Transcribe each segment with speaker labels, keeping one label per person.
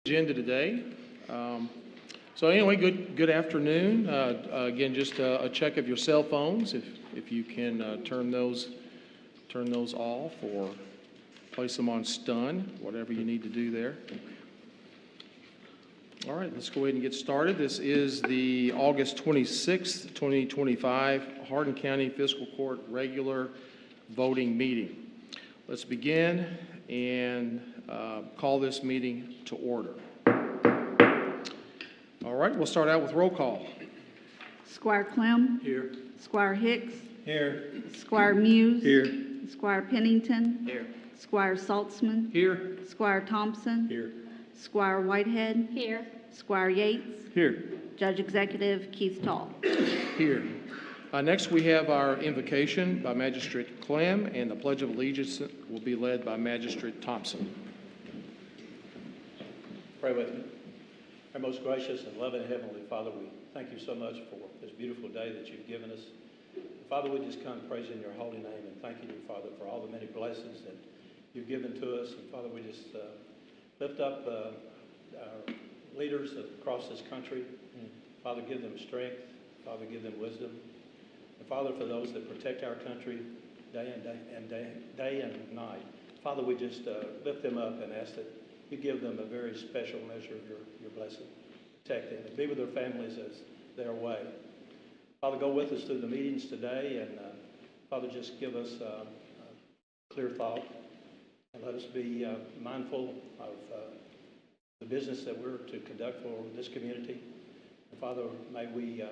Speaker 1: Agenda today. So anyway, good afternoon. Again, just a check of your cell phones, if you can turn those off or place them on stun, whatever you need to do there. All right, let's go ahead and get started. This is the August 26th, 2025 Hardin County Fiscal Court regular voting meeting. Let's begin and call this meeting to order. All right, we'll start out with roll call.
Speaker 2: Squire Clem.
Speaker 1: Here.
Speaker 2: Squire Hicks.
Speaker 1: Here.
Speaker 2: Squire Muse.
Speaker 1: Here.
Speaker 2: Squire Pennington.
Speaker 1: Here.
Speaker 2: Squire Saltzman.
Speaker 1: Here.
Speaker 2: Squire Thompson.
Speaker 1: Here.
Speaker 2: Squire Whitehead.
Speaker 3: Here.
Speaker 2: Squire Yates.
Speaker 1: Here.
Speaker 2: Judge Executive Keith Tall.
Speaker 1: Here. Next, we have our invocation by Magistrate Clem, and the Pledge of Allegiance will be led by Magistrate Thompson.
Speaker 4: Pray with me. Our most gracious and loving Heavenly Father, we thank you so much for this beautiful day that you've given us. Father, we just come praising your holy name and thanking you, Father, for all the many blessings that you've given to us. And Father, we just lift up our leaders across this country. Father, give them strength. Father, give them wisdom. And Father, for those that protect our country day and night, Father, we just lift them up and ask that you give them a very special measure of your blessing. Protect them and be with their families as they're away. Father, go with us through the meetings today, and Father, just give us clear thought, and let us be mindful of the business that we're to conduct for this community. And Father, may we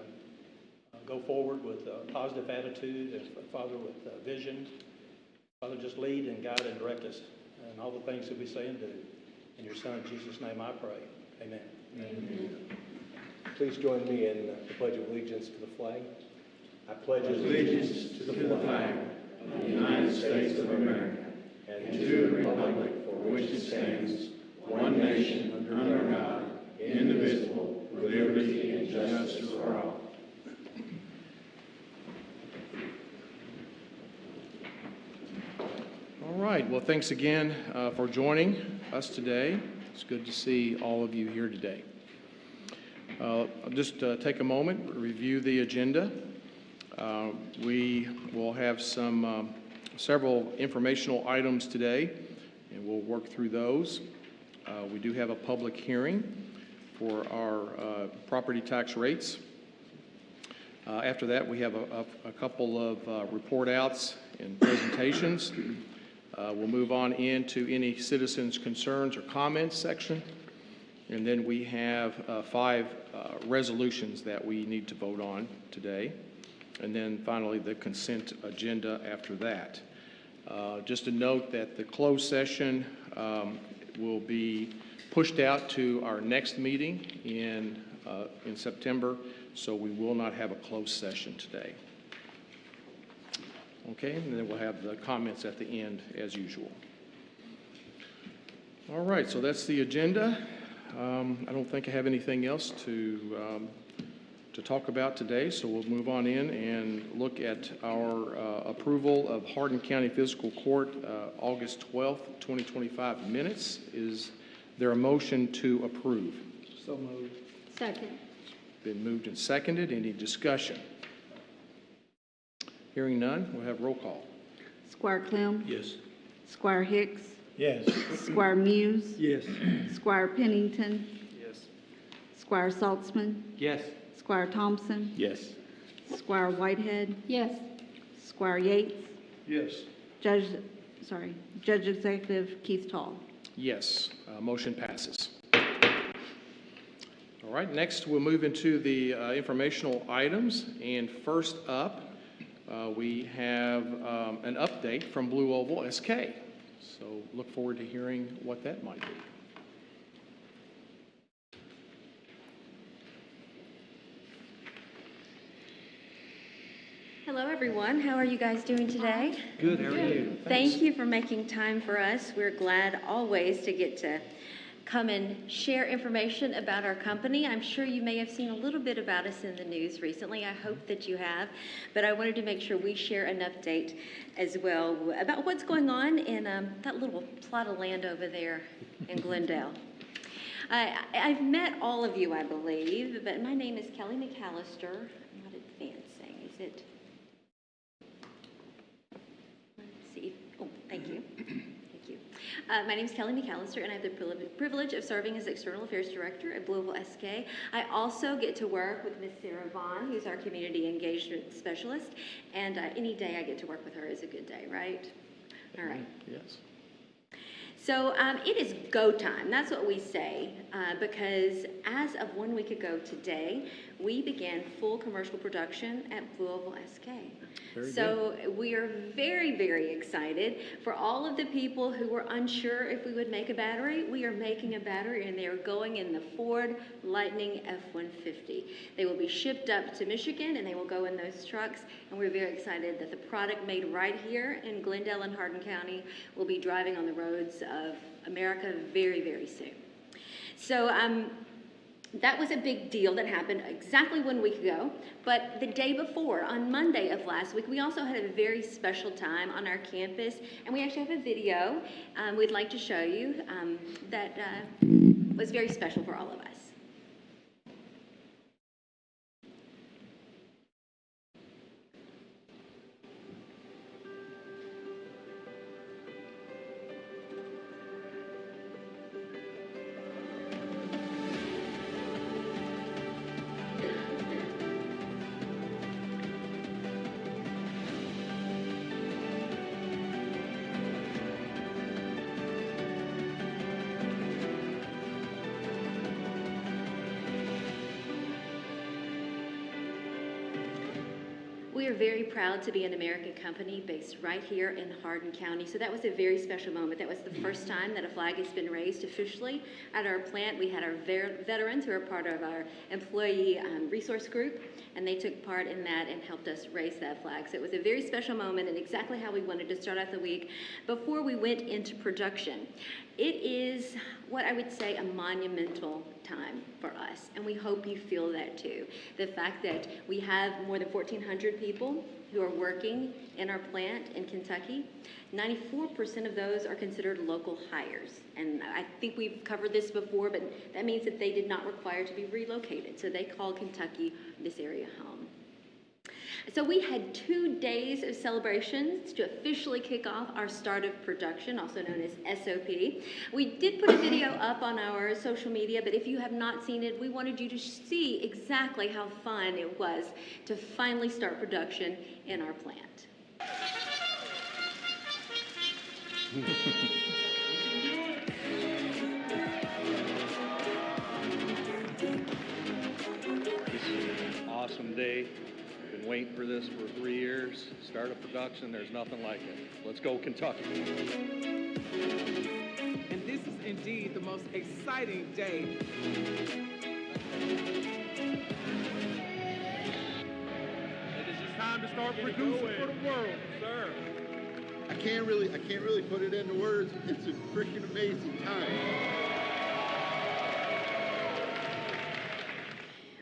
Speaker 4: go forward with a positive attitude, and Father, with vision. Father, just lead and guide and direct us in all the things that we say and do. In your Son, Jesus' name, I pray. Amen.
Speaker 5: Amen. Please join me in the Pledge of Allegiance to the flag. I pledge allegiance to the flag of the United States of America and to the republic for which it stands, one nation, under God, indivisible, with liberty and justice for all.
Speaker 1: All right, well, thanks again for joining us today. It's good to see all of you here today. I'll just take a moment, review the agenda. We will have several informational items today, and we'll work through those. We do have a public hearing for our property tax rates. After that, we have a couple of report outs and presentations. We'll move on into any citizens' concerns or comments section. And then we have 5 resolutions that we need to vote on today. And then finally, the consent agenda after that. Just a note that the closed session will be pushed out to our next meeting in September, so we will not have a closed session today. Okay, and then we'll have the comments at the end as usual. All right, so that's the agenda. I don't think I have anything else to talk about today, so we'll move on in and look at our approval of Hardin County Fiscal Court August 12th, 2025 minutes. Is there a motion to approve?
Speaker 5: So moved.
Speaker 3: Second.
Speaker 1: Been moved and seconded. Any discussion? Hearing none, we'll have roll call.
Speaker 2: Squire Clem.
Speaker 4: Yes.
Speaker 2: Squire Hicks.
Speaker 4: Yes.
Speaker 2: Squire Muse.
Speaker 4: Yes.
Speaker 2: Squire Pennington.
Speaker 1: Yes.
Speaker 2: Squire Saltzman.
Speaker 4: Yes.
Speaker 2: Squire Thompson.
Speaker 4: Yes.
Speaker 2: Squire Whitehead.
Speaker 3: Yes.
Speaker 2: Squire Yates.
Speaker 4: Yes.
Speaker 2: Judge Executive Keith Tall.
Speaker 1: Yes, motion passes. All right, next we'll move into the informational items. And first up, we have an update from Blue Oval SK. So look forward to hearing what that might be.
Speaker 3: Hello, everyone. How are you guys doing today?
Speaker 1: Good, how are you?
Speaker 3: Thank you for making time for us. We're glad always to get to come and share information about our company. I'm sure you may have seen a little bit about us in the news recently. I hope that you have, but I wanted to make sure we share an update as well about what's going on in that little plot of land over there in Glendale. I've met all of you, I believe, but my name is Kelly McAllister. I'm not advancing, is it? Let's see. Oh, thank you. Thank you. My name is Kelly McAllister, and I have the privilege of serving as External Affairs Director at Louisville SK. I also get to work with Ms. Sarah Vaughn, who's our Community Engagement Specialist, and any day I get to work with her is a good day, right? All right.
Speaker 1: Yes.
Speaker 3: So it is go time. That's what we say, because as of 1 week ago today, we began full commercial production at Louisville SK. So we are very, very excited. For all of the people who were unsure if we would make a battery, we are making a battery, and they are going in the Ford Lightning F-150. They will be shipped up to Michigan, and they will go in those trucks, and we're very excited that the product made right here in Glendale and Hardin County will be driving on the roads of America very, very soon. So that was a big deal that happened exactly 1 week ago. But the day before, on Monday of last week, we also had a very special time on our campus. And we actually have a video we'd like to show you that was very special for all of us. We are very proud to be an American company based right here in Hardin County. So that was a very special moment. That was the first time that a flag has been raised officially at our plant. We had our veterans who are part of our employee resource group, and they took part in that and helped us raise that flag. So it was a very special moment and exactly how we wanted to start out the week before we went into production. It is what I would say a monumental time for us, and we hope you feel that too. The fact that we have more than 1,400 people who are working in our plant in Kentucky, 94% of those are considered local hires. And I think we've covered this before, but that means that they did not require to be relocated. So they call Kentucky this area home. So we had 2 days of celebrations to officially kick off our start of production, also known as SOP. We did put a video up on our social media, but if you have not seen it, we wanted you to see exactly how fun it was to finally start production in our plant.
Speaker 6: This is an awesome day. Been waiting for this for 3 years. Start of production, there's nothing like it. Let's go Kentucky.
Speaker 7: And this is indeed the most exciting day. It is just time to start producing for the world, sir.
Speaker 8: I can't really put it into words. It's a freaking amazing time.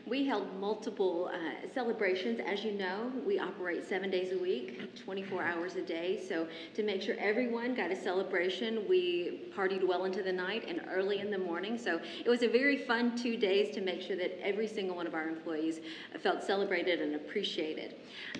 Speaker 3: We held multiple celebrations. As you know, we operate 7 days a week, 24 hours a day. So to make sure everyone got a celebration, we partied well into the night and early in the morning. So it was a very fun 2 days to make sure that every single one of our employees felt celebrated and appreciated.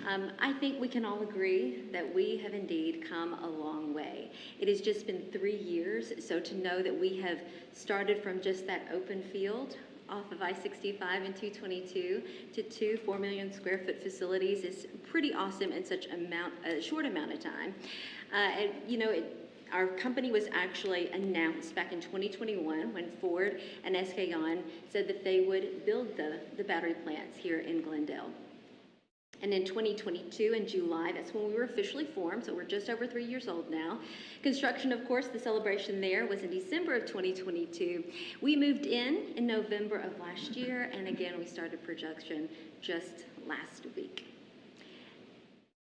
Speaker 3: I think we can all agree that we have indeed come a long way. It has just been 3 years. So to know that we have started from just that open field off of I-65 and 222 to 2 4 million square foot facilities is pretty awesome in such a short amount of time. Our company was actually announced back in 2021 when Ford and SK On said that they would build the battery plants here in Glendale. And in 2022, in July, that's when we were officially formed, so we're just over 3 years old now. Construction, of course, the celebration there was in December of 2022. We moved in November of last year, and again, we started production just last week.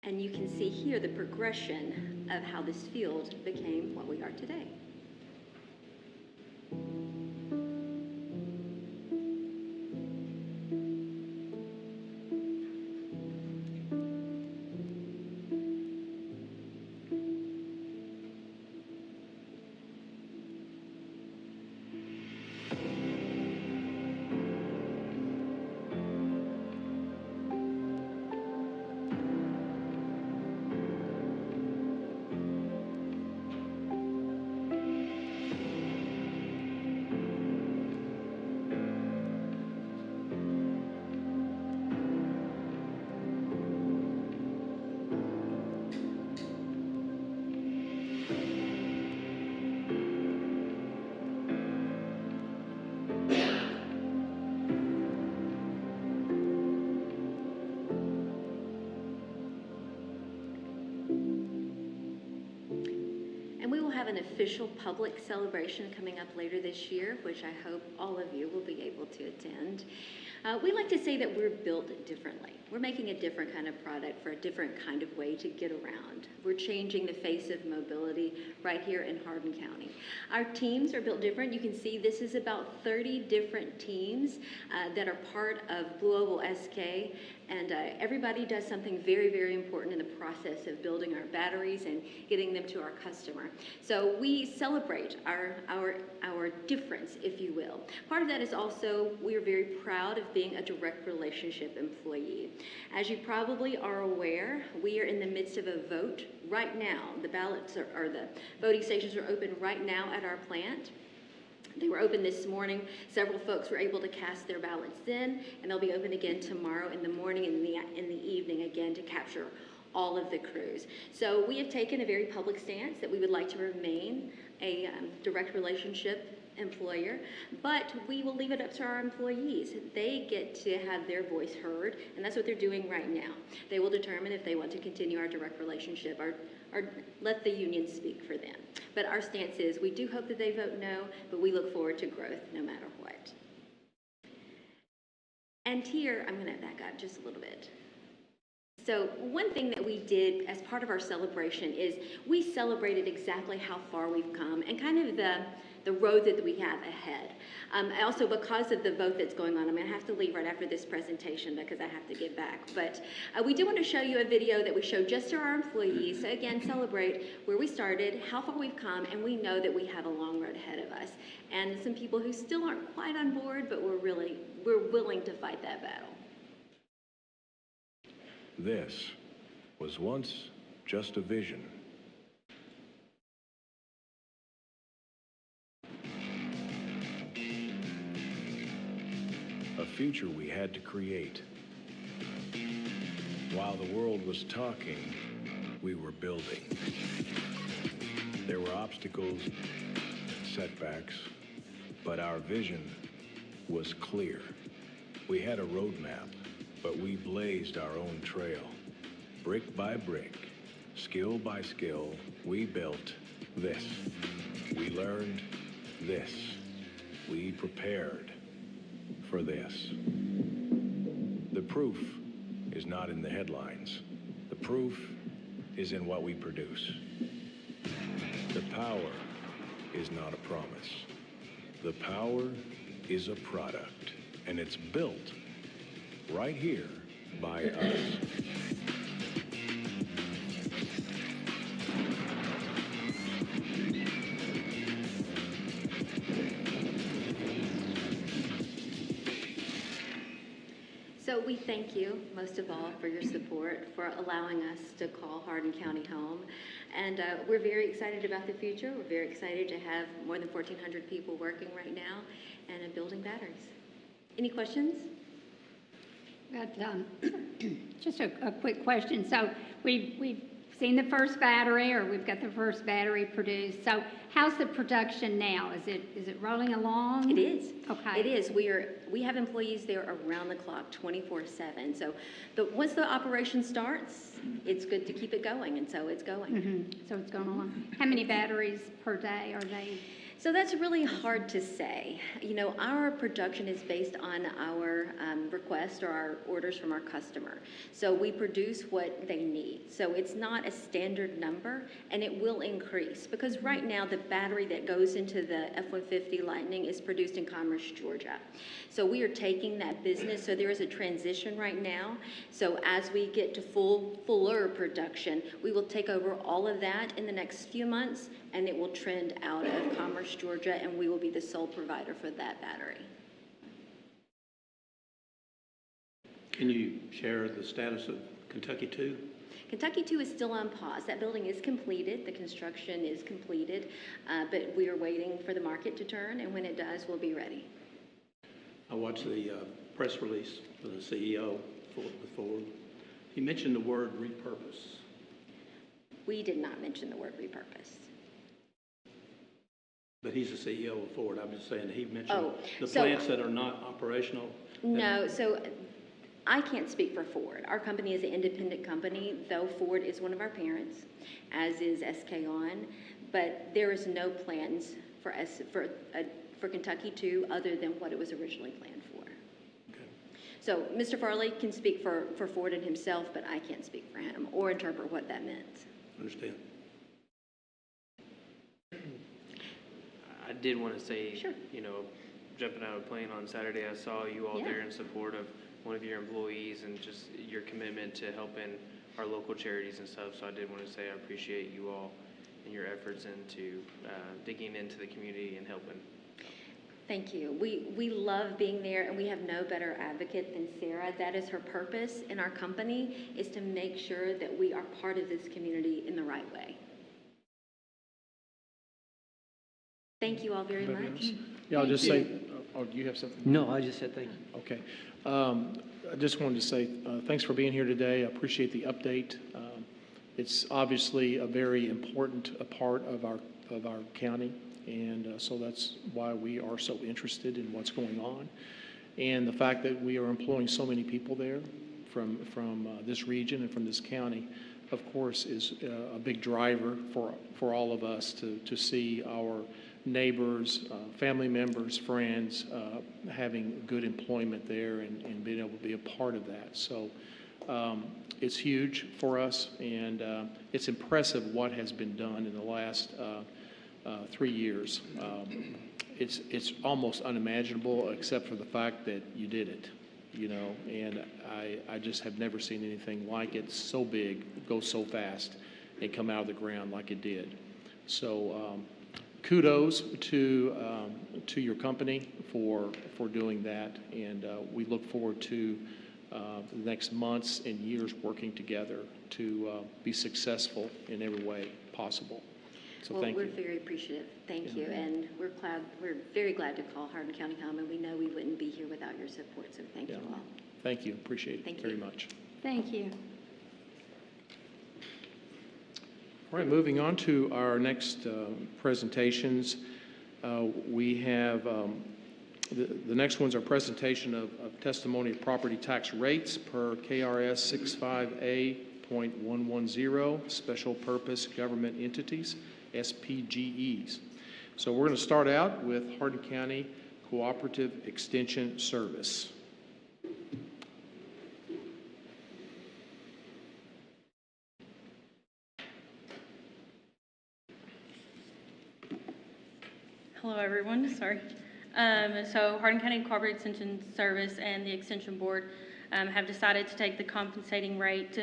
Speaker 3: And you can see here the progression of how this field became what we are today. have an official public celebration coming up later this year, which I hope all of you will be able to attend. We like to say that we're built differently. We're making a different kind of product for a different kind of way to get around. We're changing the face of mobility right here in Hardin County. Our teams are built different. You can see this is about 30 different teams that are part of Blue Oval SK, and everybody does something very, very important in the process of building our batteries and getting them to our customer. So we celebrate our difference, if you will. Part of that is also we are very proud of being a direct relationship employee. As you probably are aware, we are in the midst of a vote right now. The ballots or the voting stations are open right now at our plant. They were open this morning. Several folks were able to cast their ballots then, and they'll be open again tomorrow in the morning and in the evening again to capture all of the crews. So we have taken a very public stance that we would like to remain a direct relationship employer, but we will leave it up to our employees. They get to have their voice heard, and that's what they're doing right now. They will determine if they want to continue our direct relationship or let the union speak for them. But our stance is we do hope that they vote no, but we look forward to growth no matter what. And here, I'm going to back up just a little bit. So one thing that we did as part of our celebration is we celebrated exactly how far we've come and kind of the road that we have ahead. Also, because of the vote that's going on, I'm going to have to leave right after this presentation because I have to get back. But we do want to show you a video that we showed just to our employees. So again, celebrate where we started, how far we've come, and we know that we have a long road ahead of us. And some people who still aren't quite on board, but we're willing to fight that battle.
Speaker 9: This was once just a vision. A future we had to create. While the world was talking, we were building. There were obstacles, setbacks, but our vision was clear. We had a roadmap, but we blazed our own trail. Brick by brick, skill by skill, we built this. We learned this. We prepared for this. The proof is not in the headlines. The proof is in what we produce. The power is not a promise. The power is a product, and it's built right here by us.
Speaker 3: So we thank you, most of all, for your support, for allowing us to call Hardin County home. And we're very excited about the future. We're very excited to have more than 1,400 people working right now and building batteries. Any questions?
Speaker 10: Just a quick question. So we've seen the first battery, or we've got the first battery produced. So how's the production now? Is it rolling along?
Speaker 3: It is.
Speaker 10: Okay.
Speaker 3: It is. We have employees there around the clock, 24/7. So once the operation starts, it's good to keep it going, and so it's going.
Speaker 10: Mm-hmm. So it's going along. How many batteries per day are they?
Speaker 3: So that's really hard to say. You know, our production is based on our request or our orders from our customer. So we produce what they need. So it's not a standard number, and it will increase because right now the battery that goes into the F-150 Lightning is produced in Commerce, Georgia. So we are taking that business. So there is a transition right now. So as we get to fuller production, we will take over all of that in the next few months, and it will trend out of Commerce, Georgia, and we will be the sole provider for that battery.
Speaker 4: Can you share the status of Kentucky 2?
Speaker 3: Kentucky 2 is still on pause. That building is completed. The construction is completed, but we are waiting for the market to turn, and when it does, we'll be ready.
Speaker 4: I watched the press release for the CEO with Ford. He mentioned the word repurpose.
Speaker 3: We did not mention the word repurpose.
Speaker 4: But he's the CEO of Ford. I'm just saying he mentioned the plants that are not operational.
Speaker 3: No, so I can't speak for Ford. Our company is an independent company, though Ford is one of our parents, as is SK On. but there is no plans for us, for Kentucky 2 other than what it was originally planned for. So Mr. Farley can speak for Ford and himself, but I can't speak for him or interpret what that meant.
Speaker 4: Understand?
Speaker 11: I did want to say,
Speaker 3: Sure.
Speaker 11: you know, jumping out of a plane on Saturday, I saw you all
Speaker 3: Yeah.
Speaker 11: there in support of one of your employees and just your commitment to helping our local charities and stuff. So I did want to say I appreciate you all and your efforts into digging into the community and helping.
Speaker 3: Thank you. We love being there, and we have no better advocate than Sarah. That is her purpose in our company, is to make sure that we are part of this community in the right way. Thank you all very
Speaker 1: Anybody
Speaker 3: much.
Speaker 1: else? Yeah, I'll just say, oh, do you have something?
Speaker 12: No, I just said thank you.
Speaker 1: Okay. I just wanted to say thanks for being here today. I appreciate the update. It's obviously a very important part of our county, and so that's why we are so interested in what's going on. And the fact that we are employing so many people there from this region and from this county, of course, is a big driver for all of us to see our neighbors, family members, friends, having good employment there and being able to be a part of that. So it's huge for us, and it's impressive what has been done in the last 3 years. It's almost unimaginable, except for the fact that you did it, you know, and I just have never seen anything like it, so big, go so fast, and come out of the ground like it did. So kudos to your company for doing that, and we look forward to the next months and years working together to be successful in every way possible. So
Speaker 3: Well,
Speaker 1: thank
Speaker 3: we're
Speaker 1: you.
Speaker 3: very appreciative. Thank you, and we're very glad to call Hardin County home, and we know we wouldn't be here without your support. So thank you all.
Speaker 1: Thank you. Appreciate it
Speaker 3: Thank
Speaker 1: very
Speaker 3: you.
Speaker 1: much.
Speaker 10: Thank you.
Speaker 1: All right, moving on to our next presentations. We have the next one's our presentation of testimony of property tax rates per KRS 65A.110, Special Purpose Government Entities, SPGEs. So we're going to start out with Hardin County Cooperative Extension Service.
Speaker 13: Hello, everyone. Sorry. So Hardin County Cooperative Extension Service and the Extension Board have decided to take the compensating rate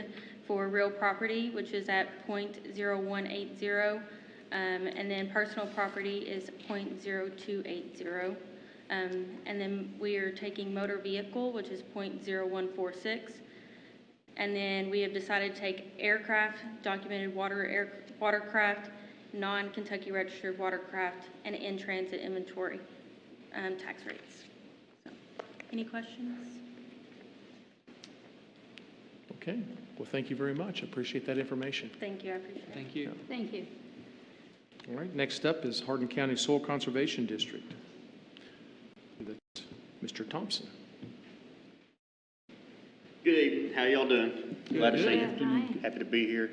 Speaker 13: for real property, which is at .0180, and then personal property is .0280. And then we are taking motor vehicle, which is .0146. And then we have decided to take aircraft, documented watercraft, non-Kentucky registered watercraft, and in-transit inventory tax rates. So, any questions?
Speaker 1: Okay. Well, thank you very much. I appreciate that information.
Speaker 13: Thank you, I appreciate it.
Speaker 12: Thank you.
Speaker 10: Thank you.
Speaker 1: All right. Next up is Hardin County Soil Conservation District. That's Mr. Thompson.
Speaker 14: Good evening. How y'all doing? Glad to see you.
Speaker 10: Hi.
Speaker 14: Happy to be here.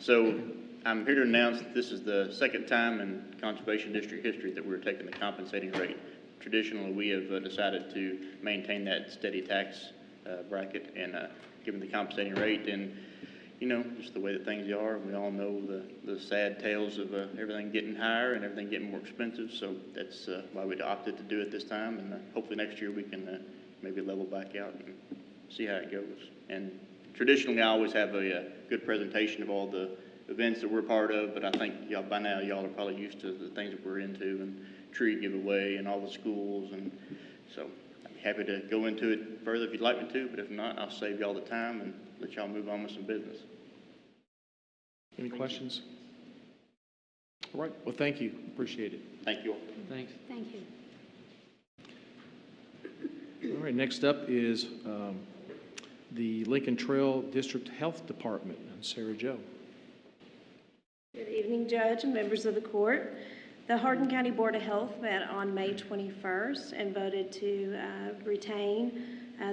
Speaker 14: So I'm here to announce that this is the second time in Conservation District history that we're taking the compensating rate. Traditionally, we have decided to maintain that steady tax bracket and given the compensating rate. And, you know, just the way that things are, we all know the sad tales of everything getting higher and everything getting more expensive. So that's why we opted to do it this time. And hopefully next year we can maybe level back out and see how it goes. And traditionally, I always have a good presentation of all the events that we're part of, but I think y'all by now y'all are probably used to the things that we're into and tree giveaway and all the schools, and so I'd be happy to go into it further if you'd like me to, but if not, I'll save y'all the time and let y'all move on with some business.
Speaker 1: Any questions? All right. Well, thank you. Appreciate it.
Speaker 14: Thank you all.
Speaker 12: Thanks.
Speaker 10: Thank you.
Speaker 1: All right. Next up is the Lincoln Trail District Health Department. Sarah Jo.
Speaker 15: Good evening, Judge and members of the court. The Hardin County Board of Health met on May 21st and voted to retain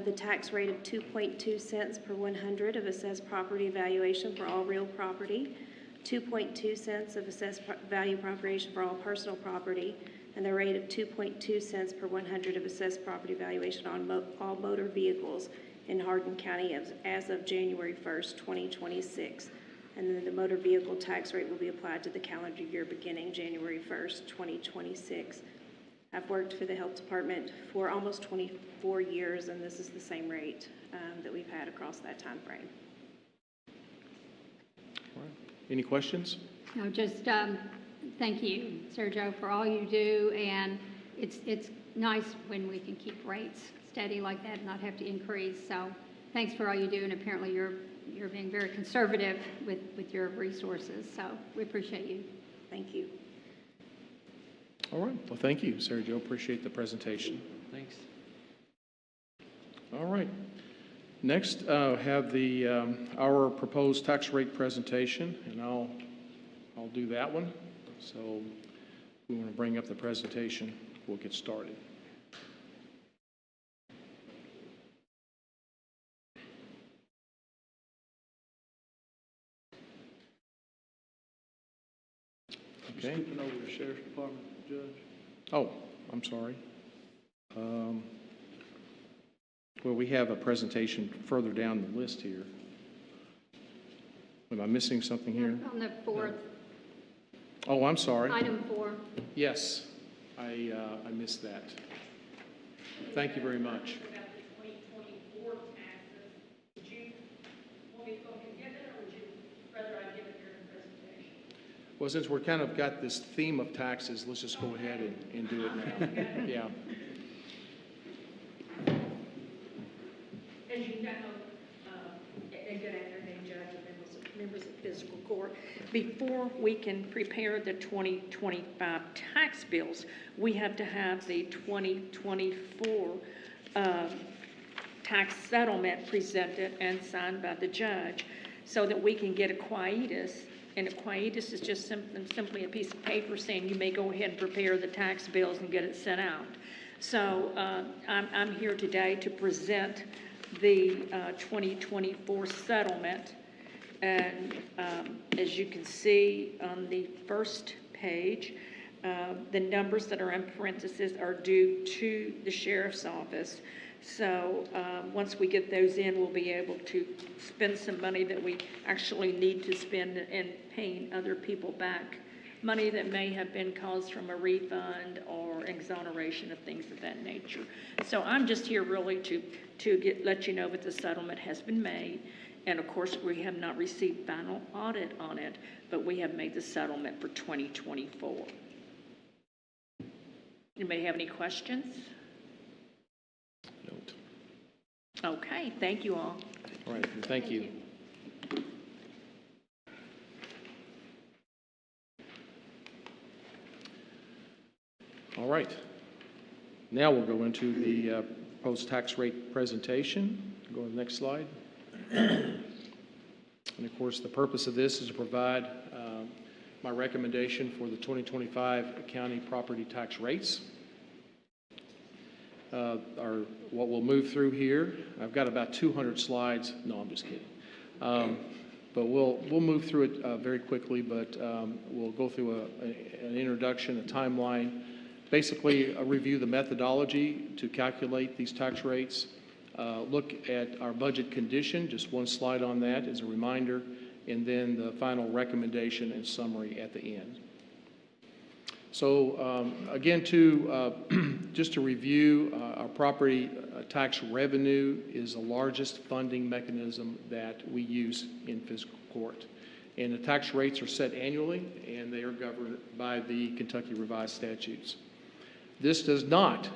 Speaker 15: the tax rate of 2.2 cents per 100 of assessed property valuation for all real property. 2.2 cents of assessed value appropriation for all personal property, and the rate of 2.2 cents per 100 of assessed property valuation on all motor vehicles in Hardin County as of January 1st, 2026. And then the motor vehicle tax rate will be applied to the calendar year beginning January 1st, 2026. I've worked for the Health Department for almost 24 years, and this is the same rate that we've had across that time frame.
Speaker 1: All right. Any questions?
Speaker 10: No, just thank you, Sergio, for all you do, and it's nice when we can keep rates steady like that and not have to increase. So thanks for all you do, and apparently you're being very conservative with your resources. So we appreciate you.
Speaker 15: Thank you.
Speaker 1: All right. Well, thank you, Sergio. Appreciate the presentation.
Speaker 6: Thanks.
Speaker 1: All right. Next, have the our proposed tax rate presentation, and I'll do that one. So if we want to bring up the presentation, we'll get started. Okay.
Speaker 6: Skipping over the Sheriff's Department, Judge.
Speaker 1: Oh, I'm sorry. Well, we have a presentation further down the list here. Am I missing something here?
Speaker 10: On the fourth,
Speaker 1: Oh, I'm sorry.
Speaker 10: item 4.
Speaker 1: Yes, I missed that. Thank you very much. Well, since we're kind of got this theme of taxes, let's just go ahead and do it now. Yeah.
Speaker 12: As you know, and good afternoon, Judge and members of Fiscal Court. Before we can prepare the 2025 tax bills, we have to have the 2024 tax settlement presented and signed by the judge so that we can get a quietus. And a quietus is just simply a piece of paper saying you may go ahead and prepare the tax bills and get it sent out. So I'm here today to present the 2024 settlement. And as you can see on the first page, the numbers that are in parentheses are due to the sheriff's office. So once we get those in, we'll be able to spend some money that we actually need to spend in paying other people back, money that may have been caused from a refund or exoneration of things of that nature. So I'm just here really to let you know that the settlement has been made. And of course, we have not received final audit on it, but we have made the settlement for 2024. Anybody have any questions?
Speaker 1: Note.
Speaker 12: Okay, thank you all.
Speaker 1: All right, thank you. All right. Now we'll go into the proposed tax rate presentation. Go to the next slide. And of course, the purpose of this is to provide my recommendation for the 2025 county property tax rates. What we'll move through here, I've got about 200 slides. No, I'm just kidding. But we'll move through it very quickly, but we'll go through an introduction, a timeline, basically review the methodology to calculate these tax rates, look at our budget condition, just one slide on that as a reminder, and then the final recommendation and summary at the end. So again, just to review, our property tax revenue is the largest funding mechanism that we use in fiscal court. And the tax rates are set annually, and they are governed by the Kentucky Revised Statutes. This does not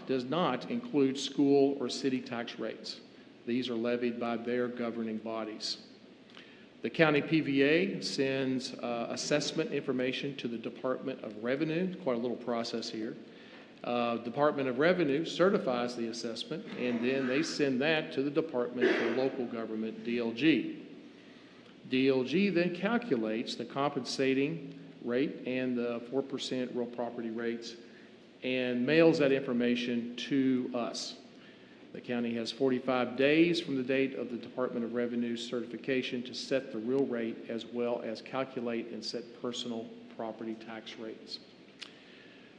Speaker 1: include school or city tax rates. These are levied by their governing bodies. The county PVA sends assessment information to the Department of Revenue. Quite a little process here. Department of Revenue certifies the assessment, and then they send that to the Department for Local Government, DLG. DLG then calculates the compensating rate and the 4% real property rates and mails that information to us. The county has 45 days from the date of the Department of Revenue certification to set the real rate as well as calculate and set personal property tax rates.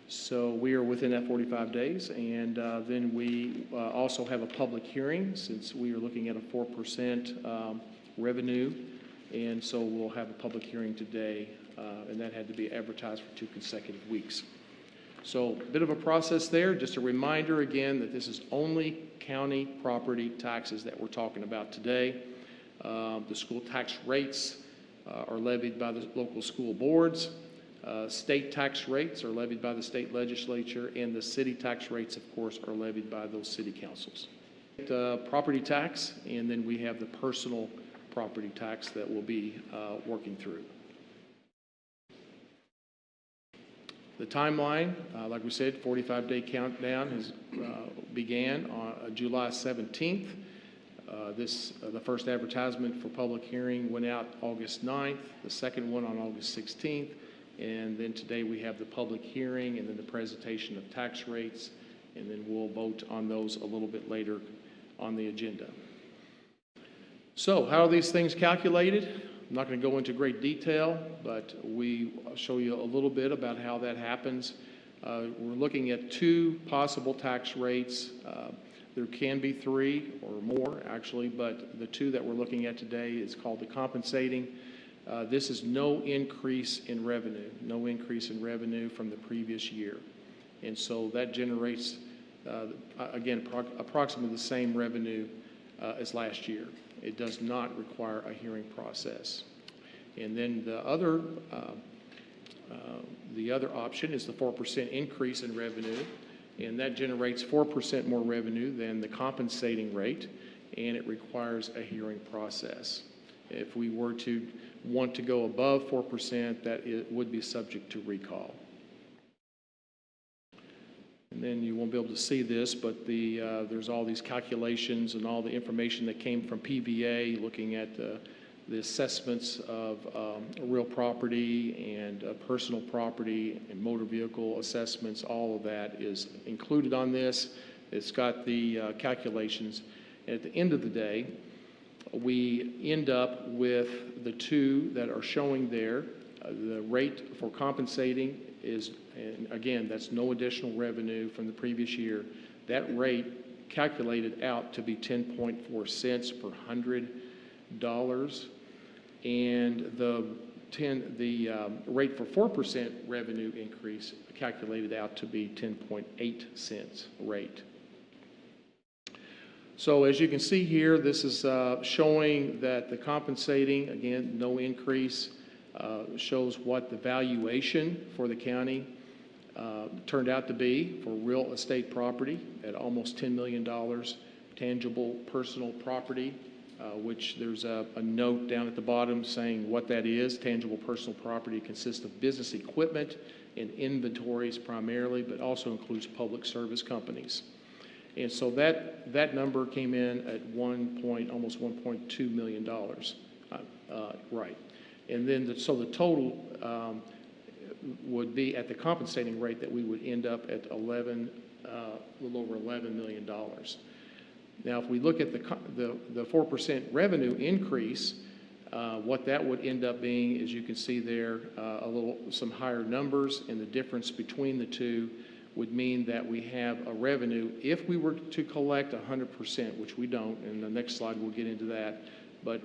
Speaker 1: So we are within that 45 days, and then we also have a public hearing since we are looking at a 4% revenue, and so we'll have a public hearing today, and that had to be advertised for 2 consecutive weeks. So a bit of a process there. Just a reminder again that this is only county property taxes that we're talking about today. The school tax rates are levied by the local school boards. State tax rates are levied by the state legislature, and the city tax rates, of course, are levied by those city councils. Property tax, and then we have the personal property tax that we'll be working through. The timeline, like we said, 45-day countdown has began on July 17th. The first advertisement for public hearing went out August 9th, the second one on August 16th, and then today we have the public hearing and then the presentation of tax rates, and then we'll vote on those a little bit later on the agenda. So how are these things calculated? I'm not going to go into great detail, but we show you a little bit about how that happens. We're looking at 2 possible tax rates. There can be 3 or more, actually, but the 2 that we're looking at today is called the compensating. This is no increase in revenue from the previous year. And so that generates, again, approximately the same revenue as last year. It does not require a hearing process. And then the other option is the 4% increase in revenue, and that generates 4% more revenue than the compensating rate, and it requires a hearing process. If we were to want to go above 4%, that it would be subject to recall. And then you won't be able to see this, but there's all these calculations and all the information that came from PVA looking at the assessments of real property and personal property and motor vehicle assessments. All of that is included on this. It's got the calculations. And at the end of the day, we end up with the 2 that are showing there. The rate for compensating is, and again, that's no additional revenue from the previous year. That rate calculated out to be 10.4 cents per $100, and the rate for 4% revenue increase calculated out to be 10.8 cents rate. So as you can see here, this is showing that the compensating, again, no increase, shows what the valuation for the county turned out to be for real estate property at almost $10 million, tangible personal property, which there's a note down at the bottom saying what that is. Tangible personal property consists of business equipment and inventories primarily, but also includes public service companies. And so that number came in at almost $1.2 million, right. And then so the total would be at the compensating rate that we would end up at a little over $11 million. Now, if we look at the 4% revenue increase, what that would end up being, as you can see there, some higher numbers, and the difference between the 2 would mean that we have a revenue, if we were to collect 100%, which we don't, and the next slide we'll get into that, but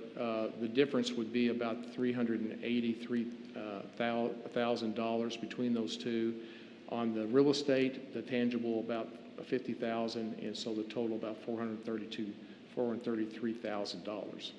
Speaker 1: the difference would be about $383,000 between those 2. On the real estate, the tangible about $50,000, and so the total about $433,000.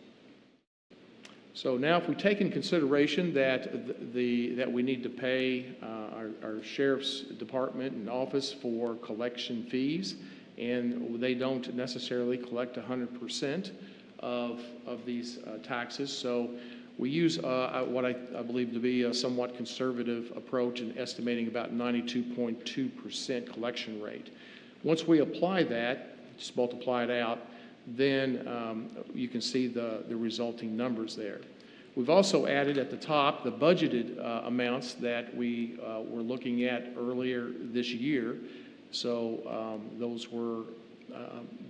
Speaker 1: So now, if we take in consideration that that we need to pay our sheriff's department and office for collection fees, and they don't necessarily collect 100% of these taxes, so we use what I believe to be a somewhat conservative approach in estimating about 92.2% collection rate. Once we apply that, just multiply it out, then you can see the resulting numbers there. We've also added at the top the budgeted amounts that we were looking at earlier this year. So those were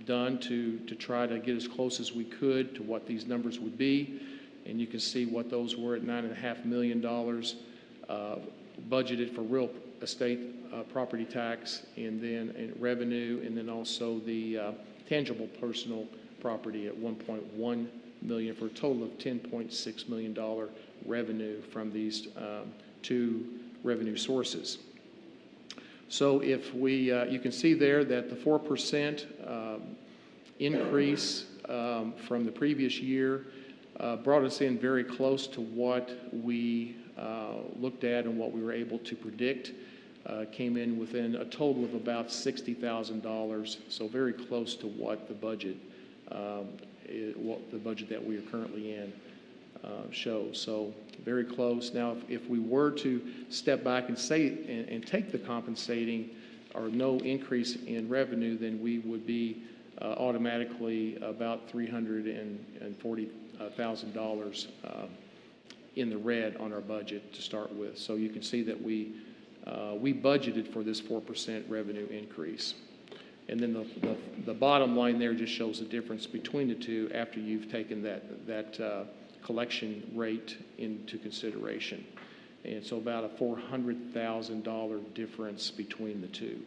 Speaker 1: done to try to get as close as we could to what these numbers would be. And you can see what those were at $9.5 million budgeted for real estate property tax, and then revenue, and then also the tangible personal property at $1.1 million, for a total of $10.6 million revenue from these two revenue sources. So if we, you can see there that the 4% increase from the previous year brought us in very close to what we looked at and what we were able to predict. Came in within a total of about $60,000, so very close to what the budget, that we are currently in shows. So very close. Now, if we were to step back and say and take the compensating or no increase in revenue, then we would be automatically about $340,000 in the red on our budget to start with. So you can see that we budgeted for this 4% revenue increase. And then the bottom line there just shows the difference between the two after you've taken that collection rate into consideration. And so about a $400,000 difference between the two.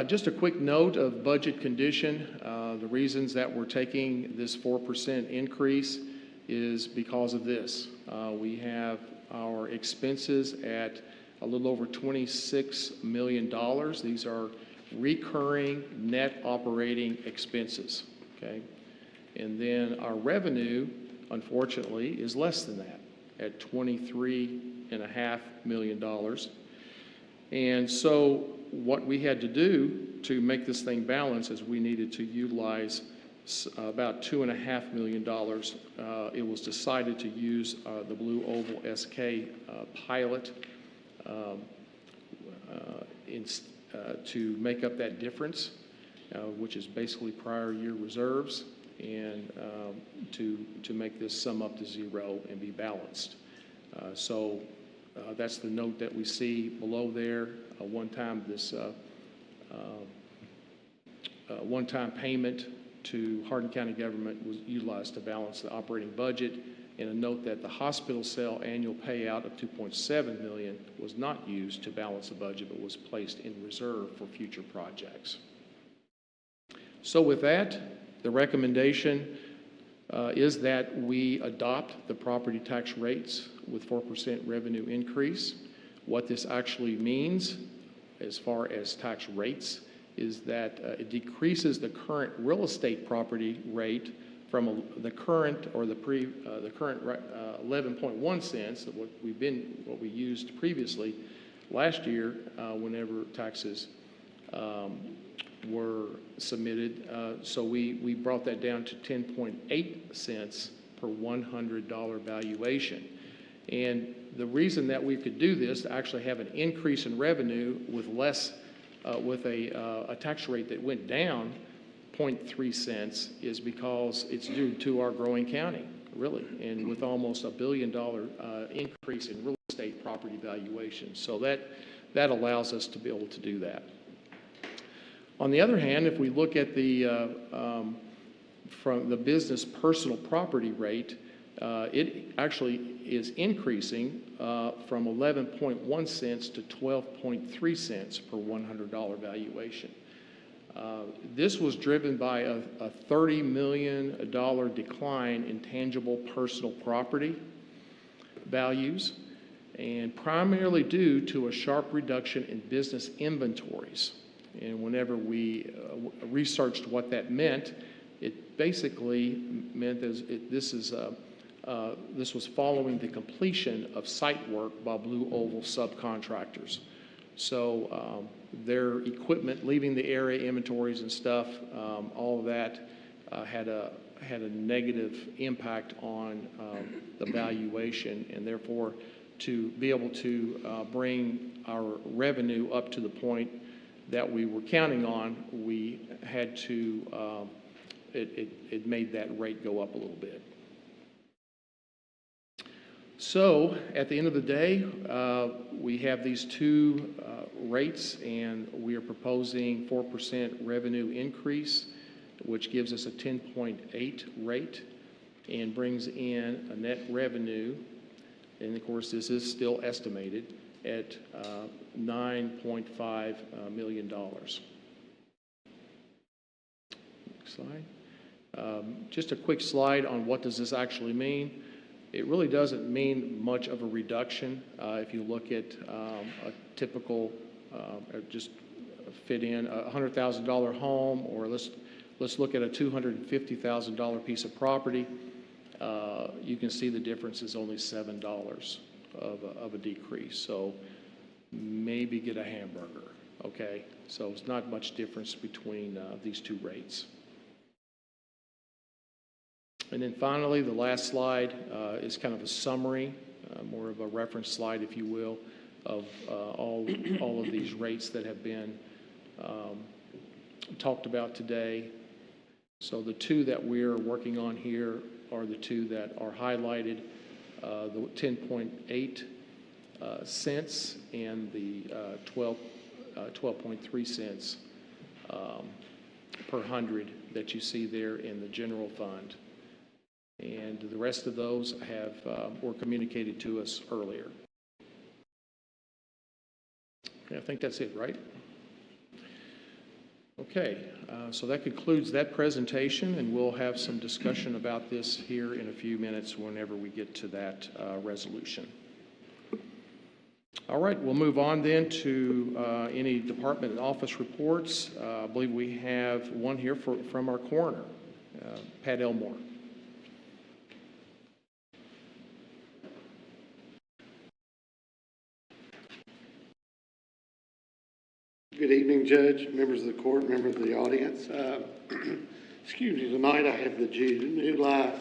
Speaker 1: Just a quick note of budget condition. The reasons that we're taking this 4% increase is because of this. We have our expenses at a little over $26 million. These are recurring net operating expenses, okay? And then our revenue, unfortunately, is less than that at $23.5 million. And so what we had to do to make this thing balance is we needed to utilize about $2.5 million. It was decided to use the Blue Oval SK pilot to make up that difference, which is basically prior year reserves, and to make this sum up to zero and be balanced. So that's the note that we see below there. One-time payment to Hardin County government was utilized to balance the operating budget, and a note that the hospital cell annual payout of $2.7 million was not used to balance the budget, but was placed in reserve for future projects. So with that, the recommendation is that we adopt the property tax rates with 4% revenue increase. What this actually means as far as tax rates is that it decreases the current real estate property rate from the current 11.1 cents, what we used previously last year whenever taxes were submitted. So we brought that down to 10.8 cents per $100 valuation. And the reason that we could do this, to actually have an increase in revenue with less, with a tax rate that went down 0.3 cents, is because it's due to our growing county, really, and with almost $1 billion increase in real estate property valuation. So that allows us to be able to do that. On the other hand, if we look at the from the business personal property rate, it actually is increasing from 11.1 cents to 12.3 cents per $100 valuation. This was driven by a $30 million decline in tangible personal property values, and primarily due to a sharp reduction in business inventories. And whenever we researched what that meant, it basically meant this was following the completion of site work by Blue Oval subcontractors. So their equipment leaving the area, inventories and stuff, all of that had a negative impact on the valuation, and therefore to be able to bring our revenue up to the point that we were counting on, we had to, it made that rate go up a little bit. So at the end of the day, we have these two rates, and we are proposing 4% revenue increase, which gives us a 10.8 rate and brings in a net revenue, and of course this is still estimated, at $9.5 million. Next slide. Just a quick slide on what does this actually mean. It really doesn't mean much of a reduction. If you look at a typical, just fit in a $100,000 home, or let's look at a $250,000 piece of property, you can see the difference is only $7 of a decrease. So maybe get a hamburger, okay? So it's not much difference between these two rates. And then finally, the last slide is kind of a summary, more of a reference slide, if you will, of all of these rates that have been talked about today. So the two that we're working on here are the two that are highlighted, the 10.8 cents and the 12.3 cents per hundred that you see there in the general fund. And the rest of those were communicated to us earlier. Okay, I think that's it, right? Okay, so that concludes that presentation, and we'll have some discussion about this here in a few minutes whenever we get to that resolution. All right, we'll move on then to any department and office reports. I believe we have one here from our coroner, Pat Elmore.
Speaker 16: Good evening, Judge, members of the court, members of the audience. Excuse me, tonight I have the July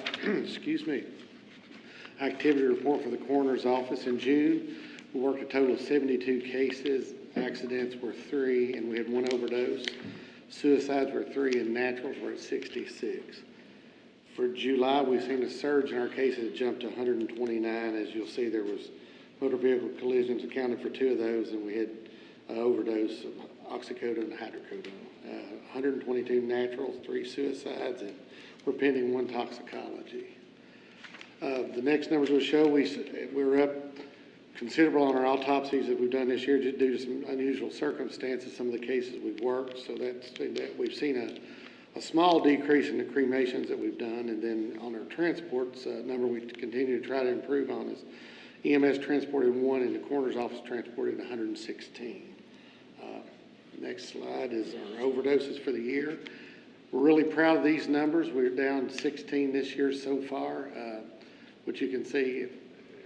Speaker 16: activity report for the coroner's office. In June, we worked a total of 72 cases. Accidents were 3, and we had 1 overdose. Suicides were 3, and naturals were at 66. For July, we've seen a surge in our cases. It jumped to 129. As you'll see, there was motor vehicle collisions accounted for 2 of those, and we had overdose of oxycodone and hydrocodone. 122 naturals, 3 suicides, and we're pending 1 toxicology. The next numbers will show we're up considerable on our autopsies that we've done this year just due to some unusual circumstances, some of the cases we've worked. So that we've seen a small decrease in the cremations that we've done. And then on our transports, number we continue to try to improve on is EMS transported 1 and the coroner's office transported 116. Next slide is our overdoses for the year. We're really proud of these numbers. We're down 16 this year so far, which you can see,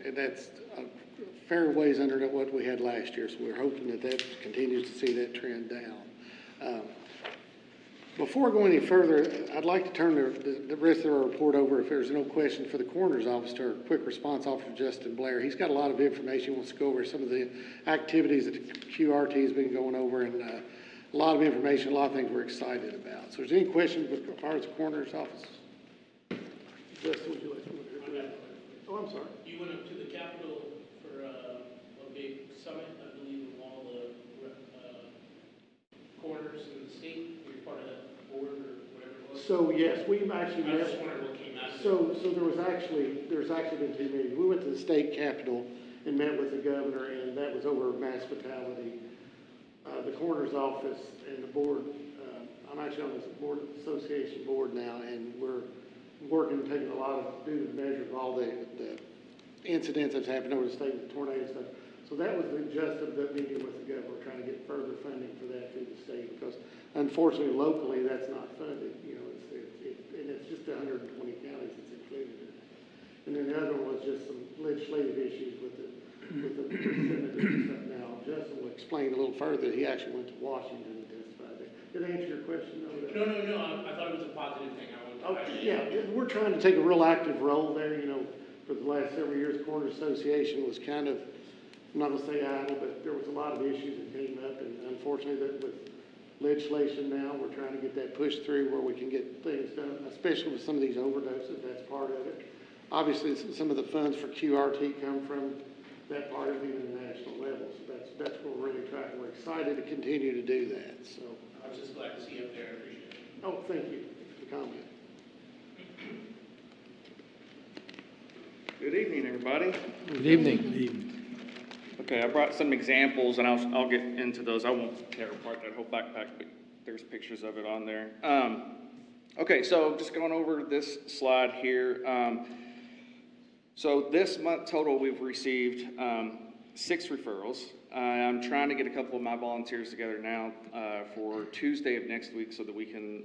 Speaker 16: that's a fair ways under what we had last year. So we're hoping that continues to see that trend down. Before going any further, I'd like to turn the rest of our report over, if there's no question, for the coroner's office to our quick response officer, Justin Blair. He's got a lot of information. He wants to go over some of the activities that the QRT has been going over, and a lot of information, a lot of things we're excited about. So is there any questions as far as the coroner's office? Justin, would you like to look at that? Oh, I'm sorry.
Speaker 17: You went up to the Capitol for a big summit, I believe, of all the coroners in the state. Part of that board or whatever it was?
Speaker 16: So yes, we've actually
Speaker 17: I just wondered what came out of it.
Speaker 16: So there's actually been 2 meetings. We went to the state capitol and met with the governor, and that was over mass fatality. The coroner's office and the board, I'm actually on this board association board now, and we're working, taking a lot of due measure of all the incidents that's happened over the state, the tornado stuff. So that was the gist of the meeting with the governor, trying to get further funding for that through the state, because unfortunately, locally, that's not funded. You know, and it's just 120 counties that's included in it. And then the other one was just some legislative issues with the Senate and stuff. Now, Justin will explain a little further. He actually went to Washington and testified there. Did I answer your question?
Speaker 17: No. I thought it was a positive thing.
Speaker 16: We're trying to take a real active role there. You know, for the last several years, the Coroner Association was kind of, I'm not going to say idle, but there was a lot of issues that came up, and unfortunately, with legislation now, we're trying to get that pushed through where we can get things done, especially with some of these overdoses. That's part of it. Obviously, some of the funds for QRT come from that part of even the national level. So that's what we're really trying. We're excited to continue to do that. So
Speaker 17: I was just glad to see you up there. I appreciate it.
Speaker 16: oh, thank you for the comment.
Speaker 18: Good evening, everybody.
Speaker 1: Good evening.
Speaker 18: Okay, I brought some examples, and I'll get into those. I won't tear apart that whole backpack, but there's pictures of it on there. Okay, so just going over this slide here. So this month total, we've received 6 referrals. I'm trying to get a couple of my volunteers together now for Tuesday of next week so that we can